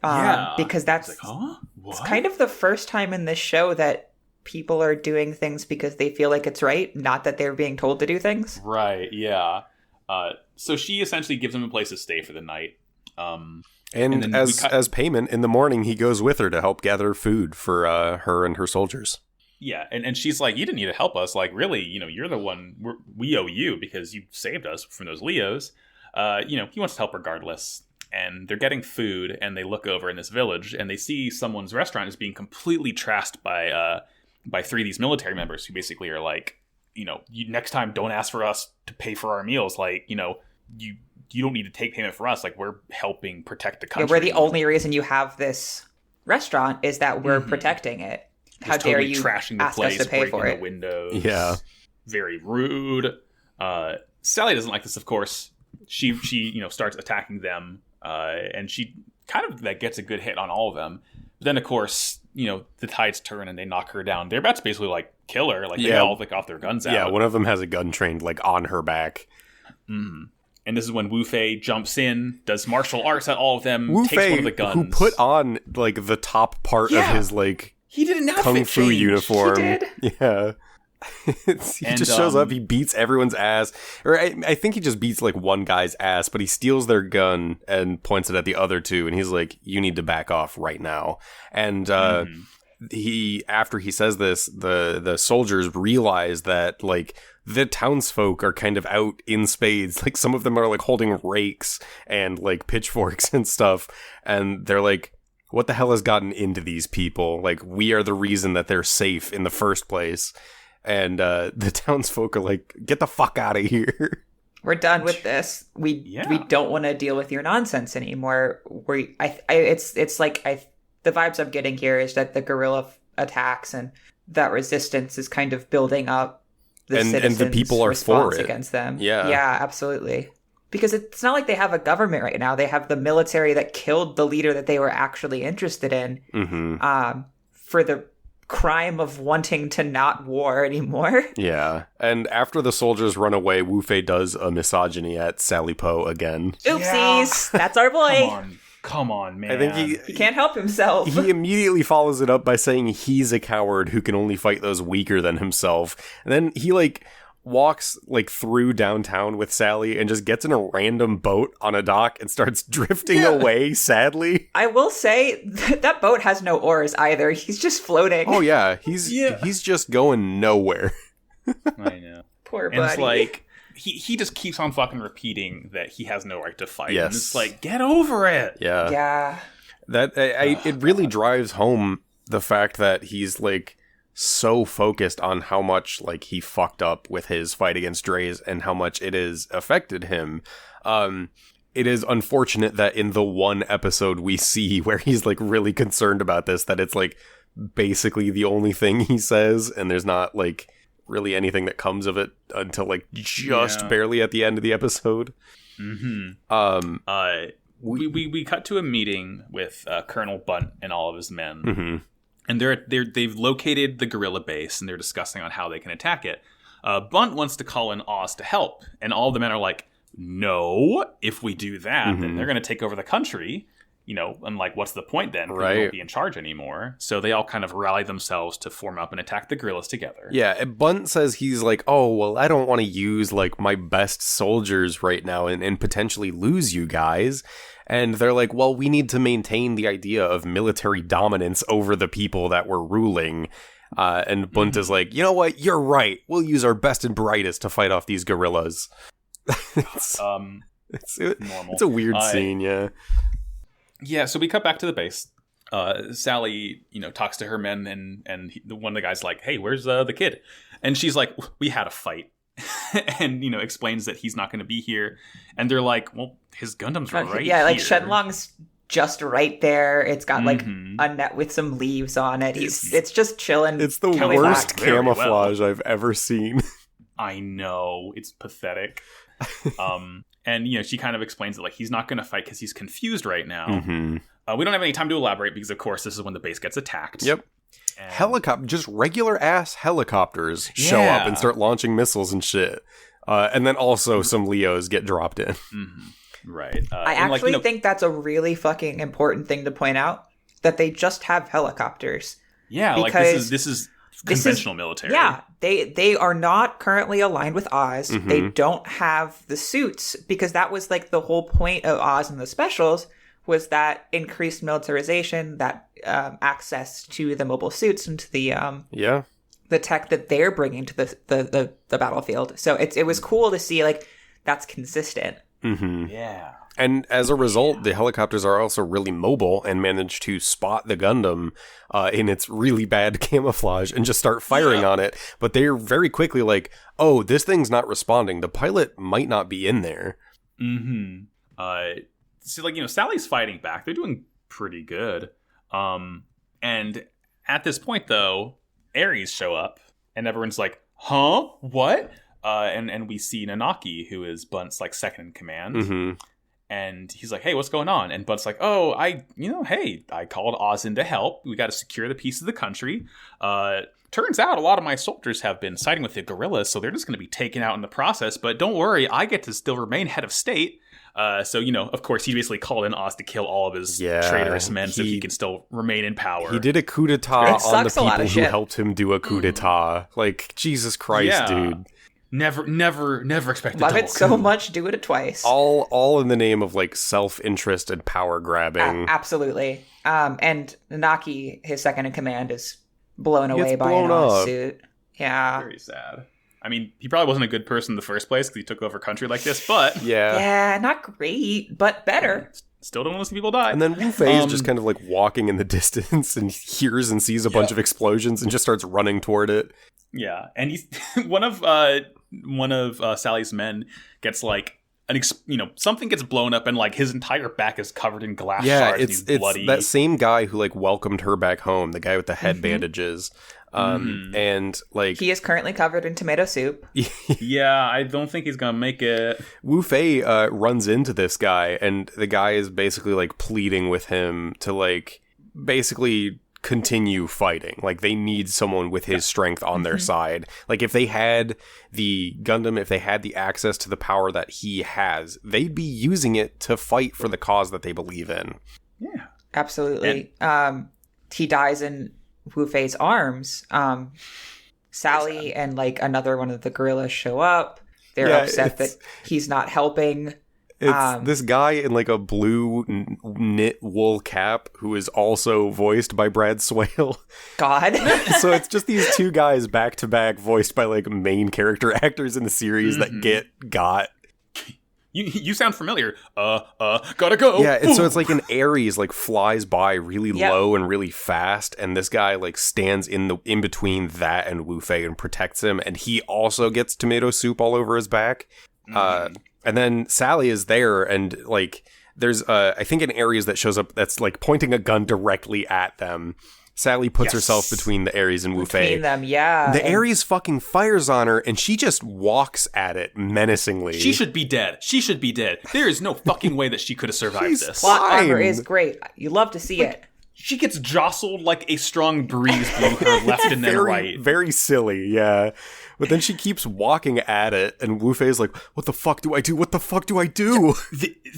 because that's it's kind of the first time in this show that people are doing things because they feel like it's right, not that they're being told to do things.
Right, yeah. So she essentially gives him a place to stay for the night.
And as payment, in the morning, he goes with her to help gather food for her and her soldiers.
Yeah, and she's like, you didn't need to help us. Like, really, you're the one we owe you because you saved us from those Leos. He wants to help regardless. And they're getting food, and they look over in this village, and they see someone's restaurant is being completely trashed by 3 of these military members who basically are like, next time don't ask for us to pay for our meals. Like, you don't need to take payment for us. Like, we're helping protect the country.
Yeah, we're the only reason you have this restaurant is that we're protecting it. How dare you
trashing the
ask
place,
us to pay for
breaking
it?
The windows.
Yeah,
very rude. Sally doesn't like this, of course. She starts attacking them, and she kind of gets a good hit on all of them. But then, of course, the tides turn and they knock her down. They're about to basically kill her. They all off their guns out.
Yeah, one of them has a gun trained on her back.
Mm. And this is when Wu Fei jumps in, does martial arts at all of them,
Wu
takes
Fei,
one of the guns.
Who put on the top part of his
he did an outfit
kung fu
change.
uniform.
He did.
Yeah. He just shows up, he beats everyone's ass. Or I think he just beats one guy's ass, but he steals their gun and points it at the other 2, and he's like, you need to back off right now. And after he says this, the soldiers realize that the townsfolk are kind of out in spades. Some of them are holding rakes and pitchforks and stuff, and they're like, what the hell has gotten into these people? We are the reason that they're safe in the first place. And the townsfolk are like, get the fuck out of here.
We're done with this. We don't want to deal with your nonsense anymore. The vibes I'm getting here is that the guerrilla attacks and that resistance is kind of building up the citizens'
and the people are
response
for it
against them.
Yeah,
absolutely. Because it's not like they have a government right now. They have the military that killed the leader that they were actually interested in for the crime of wanting to not war anymore.
Yeah. And after the soldiers run away, Wu Fei does a misogyny at Sally Po again.
Oopsies. Yeah. That's our boy.
Come on, man.
I think
he can't help himself.
He immediately follows it up by saying he's a coward who can only fight those weaker than himself. And then he walks through downtown with Sally and just gets in a random boat on a dock and starts drifting away sadly.
I will say that boat has no oars either. He's just floating.
Oh yeah, he's just going nowhere.
I know.
Poor buddy.
And it's he just keeps on fucking repeating that he has no right to fight.
Yes.
And it's get over it.
Yeah.
Yeah.
That it really drives home the fact that he's so focused on how much he fucked up with his fight against Dre's and how much it has affected him. It is unfortunate that in the one episode we see where he's really concerned about this, that it's basically the only thing he says, and there's not really anything that comes of it until just barely at the end of the episode.
Mm-hmm. we cut to a meeting with Colonel Bunt and all of his men,
Mm-hmm.
and they've located the guerrilla base, and they're discussing on how they can attack it. Bunt wants to call in Oz to help, and all the men are like, no, if we do that, then they're going to take over the country. And like, what's the point then? We won't be in charge anymore. So they all kind of rally themselves to form up and attack the guerrillas together.
Yeah, and Bunt says he's like, oh, well, I don't want to use like my best soldiers right now and potentially lose you guys. And they're like, well, we need to maintain the idea of military dominance over the people that we're ruling. And Bunt is like, you know what? You're right. We'll use our best and brightest to fight off these guerrillas. It's a weird scene, yeah.
Yeah, so we cut back to the base. Sally, talks to her men, and one of the guys like, "Hey, where's the kid?" And she's like, "We had a fight," and explains that he's not going to be here. And they're like, "Well, his Gundam's right
yeah, like
here."
Shenlong's just right there. It's got like a net with some leaves on it. It's just chilling.
It's the
chilling
worst
back.
camouflage I've ever seen.
I know, it's pathetic. And she kind of explains that like he's not going to fight because he's confused right now. We don't have any time to elaborate because, of course, this is when the base gets attacked.
Yep. Just regular ass helicopters show up and start launching missiles and shit. And then also some Leos get dropped in.
Right.
I actually think that's a really fucking important thing to point out, that they just have helicopters.
Yeah, like this is conventional military.
Yeah, they are not currently aligned with Oz. They don't have the suits, because that was like the whole point of Oz and the specials, was that increased militarization, that access to the mobile suits and to the tech that they're bringing to the battlefield. So it was cool to see like that's consistent.
Yeah.
And as a result, the helicopters are also really mobile and manage to spot the Gundam in its really bad camouflage and just start firing on it. But they're very quickly like, oh, this thing's not responding. The pilot might not be in there.
So, like, Sally's fighting back. They're doing pretty good. And at this point, though, Ares show up, and everyone's like, huh? What? And we see Nanaki, who is Bunt's, like, second in command. And he's like, hey, what's going on? And Bunt's like, oh, I called Oz in to help. We got to secure the peace of the country. Turns out a lot of my soldiers have been siding with the guerrillas, so they're just going to be taken out in the process. But don't worry, I get to still remain head of state. So, of course, he basically called in Oz to kill all of his traitorous men so he can still remain in power.
He did a coup d'etat on the people who helped him do a coup d'etat. Like, Jesus Christ, dude.
Never expected.
Love it so much, do it twice.
All in the name of like self-interest and power grabbing.
Absolutely. And Nanaki, his second in command, is blown away by an Oz suit. Yeah.
Very sad. I mean, he probably wasn't a good person in the first place because he took over a country like this, but...
Yeah, not great, but better.
Still don't want to see people die.
And then Wu Fei is just kind of like walking in the distance and hears and sees a bunch of explosions and just starts running toward it.
Yeah, and he's one of Sally's men gets like something gets blown up and like his entire back is covered in glass shards. And he's bloody.
It's that same guy who like welcomed her back home, the guy with the head bandages. And like
he is currently covered in tomato soup.
Yeah, I don't think he's gonna make it.
Wu Fei runs into this guy, and the guy is basically like pleading with him to like basically continue fighting. Like they need someone with his strength on their side. Like if they had the Gundam, if they had the access to the power that he has, they'd be using it to fight for the cause that they believe in.
Yeah,
absolutely. He dies in Wu Fei's arms. Sally and like another one of the guerrillas show up. They're upset that he's not helping.
It's this guy in like a blue knit wool cap who is also voiced by Brad Swale.
God.
So it's just these two guys back to back voiced by like main character actors in the series that got.
You sound familiar. Gotta go.
Yeah, and so it's like an Ares like flies by really low and really fast, and this guy like stands in between that and Wu Fei and protects him, and he also gets tomato soup all over his back. And then Sally is there, and like there's I think an Ares that shows up that's like pointing a gun directly at them. Sally puts herself between the Ares and Wu Fei.
Between them, yeah.
The Ares fucking fires on her, and she just walks at it menacingly.
She should be dead. There is no fucking way that she could have survived this.
Plot armor is great. You love to see it.
She gets jostled like a strong breeze blew her left and then right.
Very silly, yeah. But then she keeps walking at it, and Wu Fei's like, what the fuck do I do? What the fuck do I do?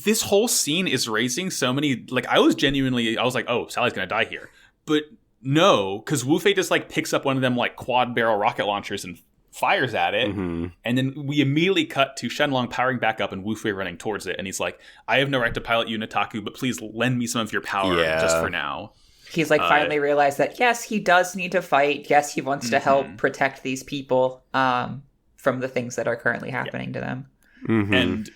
This whole scene is raising so many... Like, I was like, oh, Sally's gonna die here. But no, because Wu Fei just, like, picks up one of them, like, quad-barrel rocket launchers and fires at it. Mm-hmm. And then we immediately cut to Shenlong powering back up and Wu Fei running towards it. And he's like, I have no right to pilot you, Nataku, but please lend me some of your power just for now.
He's like finally realized that, yes, he does need to fight. Yes, he wants to help protect these people from the things that are currently happening to them.
Mm-hmm. And,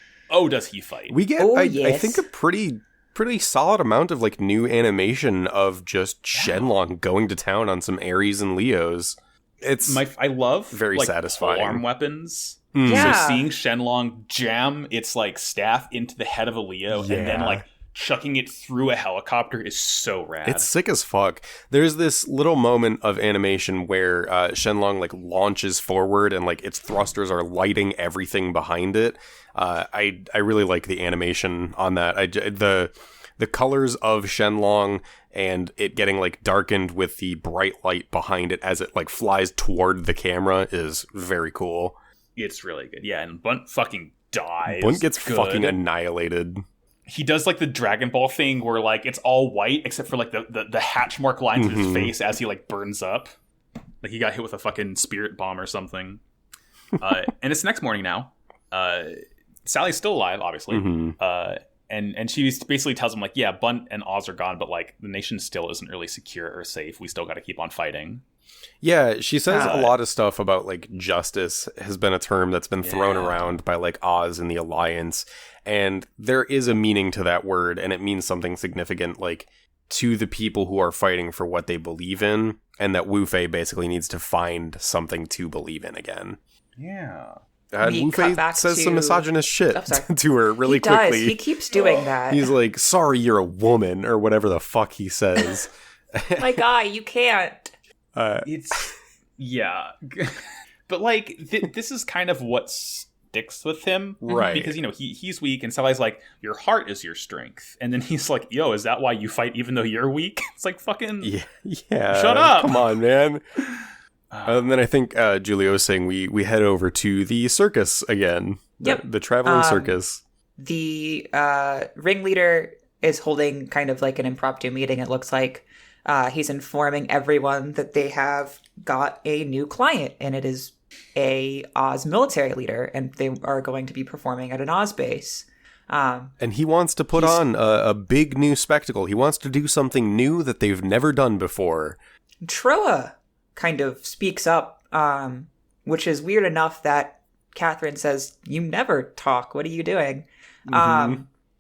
does he fight?
We get, I think, a pretty solid amount of like new animation of just Shenlong going to town on some Ares and Leos.
I love
very
like,
satisfying
arm weapons.
Yeah.
So seeing Shenlong jam its like staff into the head of a Leo and then like chucking it through a helicopter is so rad.
It's sick as fuck. There's this little moment of animation where Shenlong like launches forward and like its thrusters are lighting everything behind it. I really like the animation on that. The colors of Shenlong and it getting like darkened with the bright light behind it as it like flies toward the camera is very cool.
It's really good. Yeah, and Bunt fucking dies.
Bunt gets fucking annihilated.
He does like the Dragon Ball thing where like it's all white except for like the hatch mark lines of his face as he like burns up. Like he got hit with a fucking spirit bomb or something. And it's the next morning now. Sally's still alive, obviously. And she basically tells him like, yeah, Bunt and Oz are gone, but like the nation still isn't really secure or safe. We still got to keep on fighting.
Yeah, she says a lot of stuff about like justice has been a term that's been thrown around by like Oz and the Alliance. And there is a meaning to that word, and it means something significant, like to the people who are fighting for what they believe in, and that Wu Fei basically needs to find something to believe in again.
Yeah.
Wu Fei says some misogynist shit to her really quickly.
He keeps doing that.
He's like, sorry, you're a woman, or whatever the fuck he says.
My guy, you can't.
But like, this is kind of what sticks with him.
Right.
Because, you know, he's weak, and Sally's like, your heart is your strength. And then he's like, yo, is that why you fight even though you're weak? It's like, fucking...
Yeah.
Shut up!
Come on, man. And then I think Julio was saying we head over to the circus again. The traveling circus.
The ringleader is holding kind of like an impromptu meeting, it looks like. He's informing everyone that they have got a new client, and it is a Oz military leader, and they are going to be performing at an Oz base.
And he wants to put on a big new spectacle. He wants to do something new that they've never done before.
Troa kind of speaks up, which is weird enough that Catherine says, you never talk. What are you doing?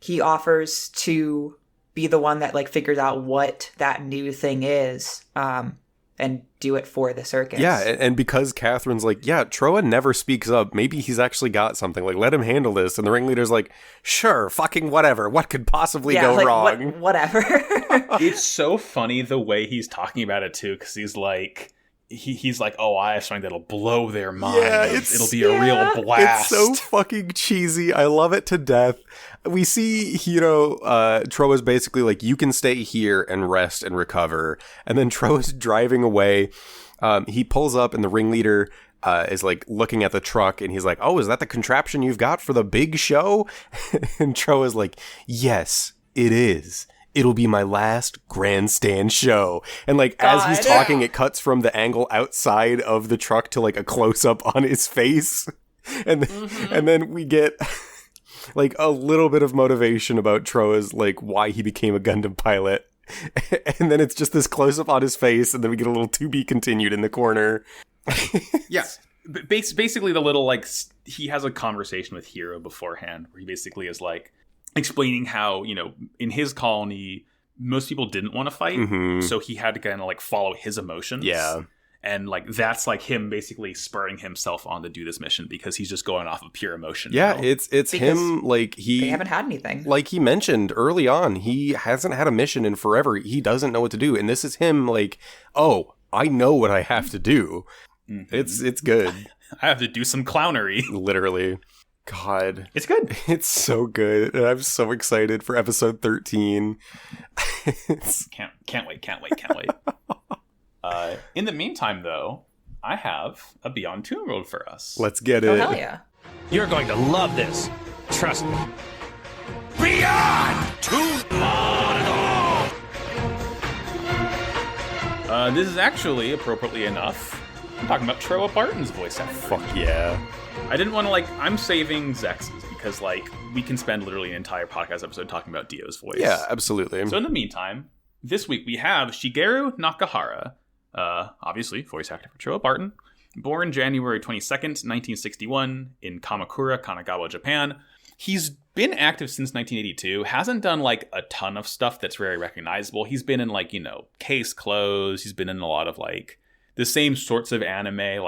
He offers to be the one that like figures out what that new thing is, and do it for the circus.
Yeah, and because Catherine's like, yeah, Troa never speaks up. Maybe he's actually got something. Like, let him handle this. And the ringleader's like, sure, fucking whatever. What could possibly go wrong?
Whatever.
It's so funny the way he's talking about it, too, because he's like... He's like, oh, I have something that'll blow their mind. Yeah, it'll be a real blast.
It's so fucking cheesy. I love it to death. We see, Troa's basically like, you can stay here and rest and recover. And then Troa's driving away. He pulls up and the ringleader is like looking at the truck and he's like, oh, is that the contraption you've got for the big show? And Troa's like, yes, it is. It'll be my last grandstand show. And like, as he's talking, it cuts from the angle outside of the truck to like a close up on his face. And then we get like a little bit of motivation about Troa's like why he became a Gundam pilot. And then it's just this close up on his face. And then we get a little to be continued in the corner.
Yes. Basically the little like, he has a conversation with Hiro beforehand where he basically is like, explaining how, in his colony, most people didn't want to fight, so he had to kind of like follow his emotions.
Yeah.
And like that's like him basically spurring himself on to do this mission because he's just going off of pure emotion.
Yeah,
you know?
it's him. Like
they haven't had anything.
Like he mentioned early on, he hasn't had a mission in forever. He doesn't know what to do, and this is him. Like, oh, I know what I have to do. Mm-hmm. It's good.
I have to do some clownery.
Literally. God.
It's good.
It's so good. And I'm so excited for episode 13.
Can't wait. In the meantime, though, I have a Beyond Toon World for us.
Let's get
Oh,
it.
hell yeah.
You're going to love this. Trust me.
Beyond Toon World!
This is actually, appropriately enough, I'm talking about Troa Barton's voice actor.
Fuck yeah.
I didn't want to, I'm saving Zex's because, we can spend literally an entire podcast episode talking about Dio's voice.
Yeah, absolutely.
So in the meantime, this week we have Shigeru Nakahara, obviously voice actor for Troa Barton, born January 22nd, 1961 in Kamakura, Kanagawa, Japan. He's been active since 1982, hasn't done a ton of stuff that's very recognizable. He's been in Case Closed, he's been in a lot of the same sorts of anime,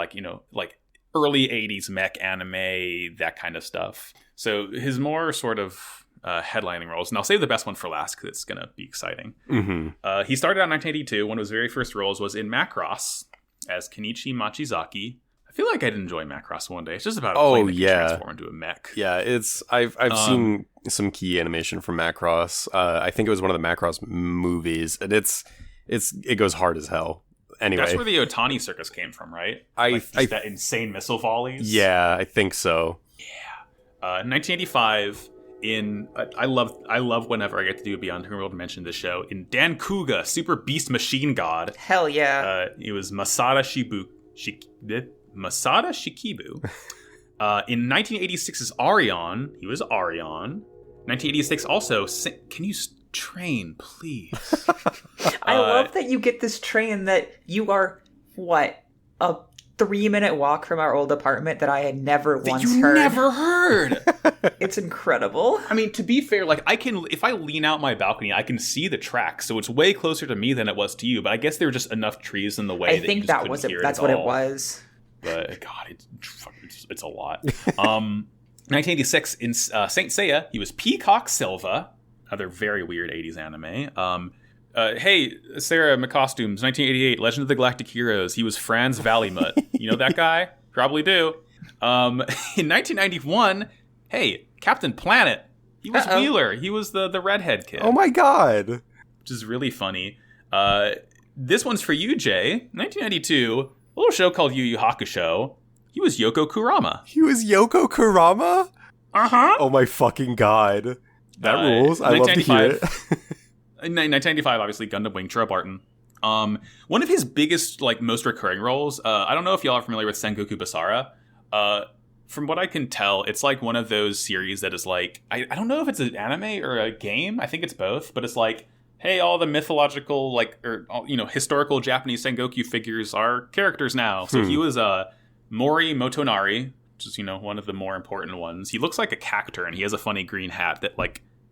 early 80s mech anime, that kind of stuff. So his more sort of headlining roles, and I'll save the best one for last because it's going to be exciting.
Mm-hmm.
He started out in 1982. One of his very first roles was in Macross as Kenichi Machizaki. I feel like I'd enjoy Macross one day. It's just about a plane that can transform into a mech.
Yeah, I've seen some key animation from Macross. I think it was one of the Macross movies, and it goes hard as hell. Anyway,
that's where the Otani circus came from, right? That insane missile volleys.
Yeah, I think so.
Yeah. 1985. I love whenever I get to do a Beyond Toon World to mention this show. In Dan Kuga, Super Beast Machine God.
Hell yeah.
It was Masada Shikibu. In 1986's Arion, he was Arion. 1986 also, can you train, please?
I love that you get this train that you are, a 3-minute walk from our old apartment that I had never once heard.
Never heard.
It's incredible.
I mean, to be fair, if I lean out my balcony, I can see the tracks, so it's way closer to me than it was to you. But I guess there were just enough trees in the way.
I think that was it. That's what it was.
But God, it's a lot. 1986 in Saint Seiya, he was Peacock Silva, another very weird 80s anime. Hey, Sarah McCostumes, 1988, Legend of the Galactic Heroes. He was Franz Valimut. You know that guy? Probably do. In 1991, hey, Captain Planet. He was Wheeler. He was the redhead kid.
Oh my god.
Which is really funny. This one's for you, Jay. 1992, a little show called Yu Yu Hakusho. He was Yoko Kurama.
He was Yoko Kurama?
Uh-huh.
Oh my fucking god. That rules. I love to hear it.
In 1995, obviously, Gundam Wing, Troa Barton. One of his biggest, most recurring roles, I don't know if y'all are familiar with Sengoku Basara. From what I can tell, it's one of those series that is I don't know if it's an anime or a game. I think it's both, but it's hey, all the mythological, historical Japanese Sengoku figures are characters now. So he was Mori Motonari, which is, one of the more important ones. He looks like a cactur, and he has a funny green hat that,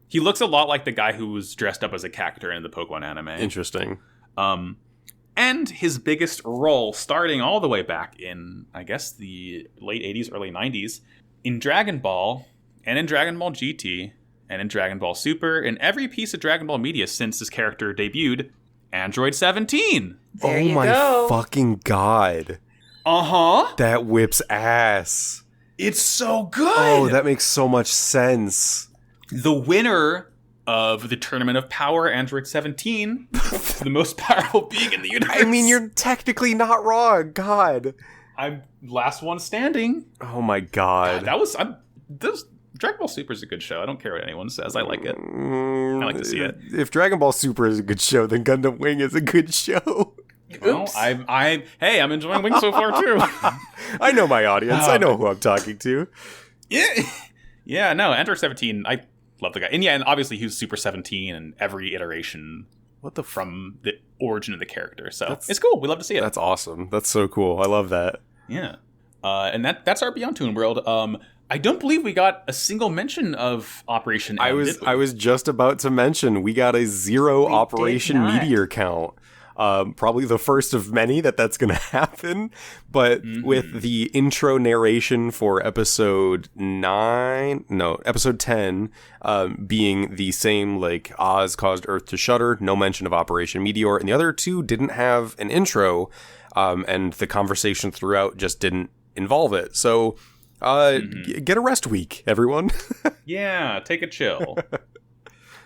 he looks a lot like the guy who was dressed up as a cactur in the Pokemon anime.
Interesting.
And his biggest role, starting all the way back in, I guess, the late 80s, early 90s, in Dragon Ball, and in Dragon Ball GT, and in Dragon Ball Super, and every piece of Dragon Ball media since his character debuted, Android 17.
There
oh
you
my
go.
fucking god.
Uh-huh.
That whips ass.
It's so good.
Oh, that makes so much sense.
The winner of the Tournament of Power, Android 17, the most powerful being in the universe.
I mean, you're technically not wrong. God.
I'm last one standing.
Oh my god.
Dragon Ball Super is a good show. I don't care what anyone says. I like it. I like to see it.
If Dragon Ball Super is a good show, then Gundam Wing is a good show.
Well, I'm enjoying Wing so far too.
I know my audience. I know who I'm talking to.
Yeah, no, Android 17, I love the guy. And obviously he was Super 17 and every iteration from the origin of the character. So it's cool. We love to see it.
That's awesome. That's so cool. I love that.
Yeah. And that's our Beyond Toon World. I don't believe we got a single mention of Operation M.
I was just about to mention we got a 0 Operation Meteor count. Probably the first of many that's going to happen. But with the intro narration for episode 10, being the same, like Oz caused Earth to shudder, no mention of Operation Meteor, and the other two didn't have an intro, and the conversation throughout just didn't involve it. So get a rest week, everyone.
Yeah, take a chill.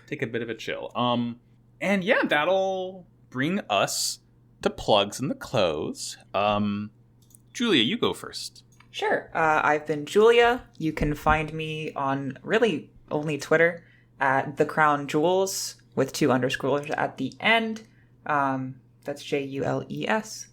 Take a bit of a chill. And yeah, that'll bring us to plugs and the close. Julia, you go first.
Sure. I've been Julia. You can find me on really only Twitter at The Crown Jewels with 2 underscores at the end. That's JULES.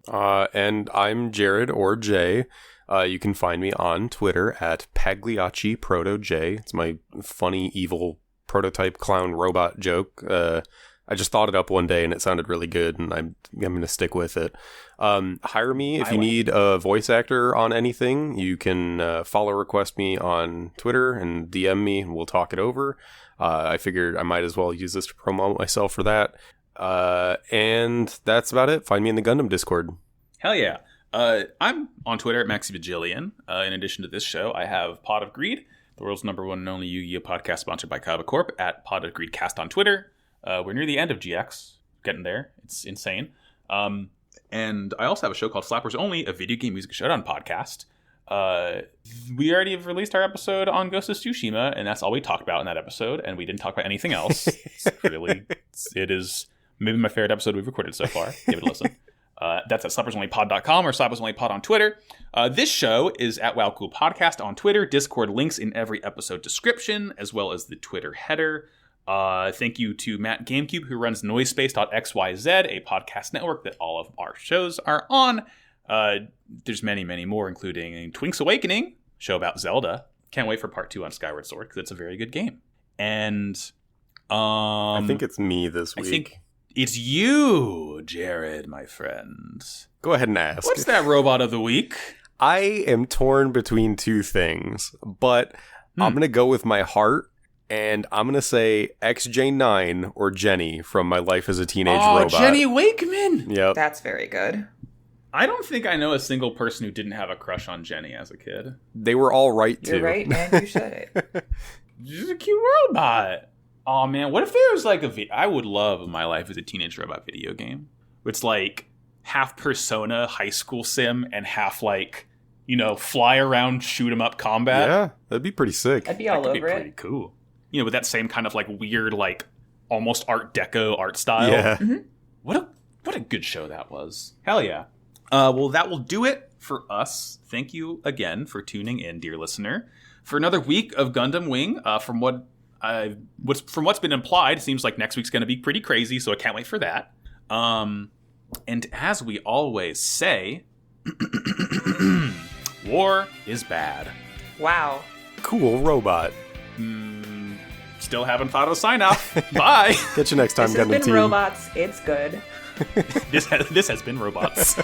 And I'm Jared, or Jay. You can find me on Twitter at Pagliacci Proto J. It's my funny, evil prototype clown robot joke. I just thought it up one day and it sounded really good, and I'm going to stick with it. Hire me if you need a voice actor on anything. You can follow request me on Twitter and DM me, and we'll talk it over. I figured I might as well use this to promote myself for that. And that's about it. Find me in the Gundam Discord.
Hell yeah. I'm on Twitter at MaxiBajillion. In addition to this show, I have Pod of Greed, the world's #1 and only Yu-Gi-Oh! Podcast sponsored by Kaiba Corp, at Pod of Greed Cast on Twitter. We're near the end of GX. Getting there. It's insane. And I also have a show called Slappers Only, a video game music showdown podcast. We already have released our episode on Ghost of Tsushima, and that's all we talked about in that episode, and we didn't talk about anything else. It is maybe my favorite episode we've recorded so far. Give it a listen. That's at slappersonlypod.com or slappersonlypod on Twitter. This show is at Wow Cool Podcast on Twitter. Discord links in every episode description, as well as the Twitter header. Thank you to Matt GameCube, who runs Noisepace.xyz, a podcast network that all of our shows are on. There's many, many more, including Twink's Awakening, show about Zelda. Can't wait for part 2 on Skyward Sword, because it's a very good game. And
I think it's me this week.
I think it's you, Jared, my friend.
Go ahead and ask.
What's that robot of the week?
I am torn between 2 things, but I'm going to go with my heart. And I'm going to say XJ9 or Jenny from My Life as a Teenage Robot.
Jenny Wakeman!
Yep.
That's very good.
I don't think I know a single person who didn't have a crush on Jenny as a kid.
They were all right, too.
You're right, and you said it.
She's a cute robot. Oh, man. What if there was like I would love My Life as a Teenage Robot video game. It's like half Persona high school sim and half like, fly around, shoot 'em up combat.
Yeah, that'd be pretty sick.
I'd be all over it.
Pretty cool. With that same kind of like weird, like almost Art Deco art style.
Yeah.
Mm-hmm.
What a good show that was. Hell yeah. Well, that will do it for us. Thank you again for tuning in, dear listener, for another week of Gundam Wing. From what's been implied, it seems like next week's going to be pretty crazy, so I can't wait for that. And as we always say, war is bad.
Wow.
Cool robot.
Still haven't thought of a sign off. Bye.
Catch you next time,
This has
Gundam
been
Team.
Robots. It's good.
This has been Robots.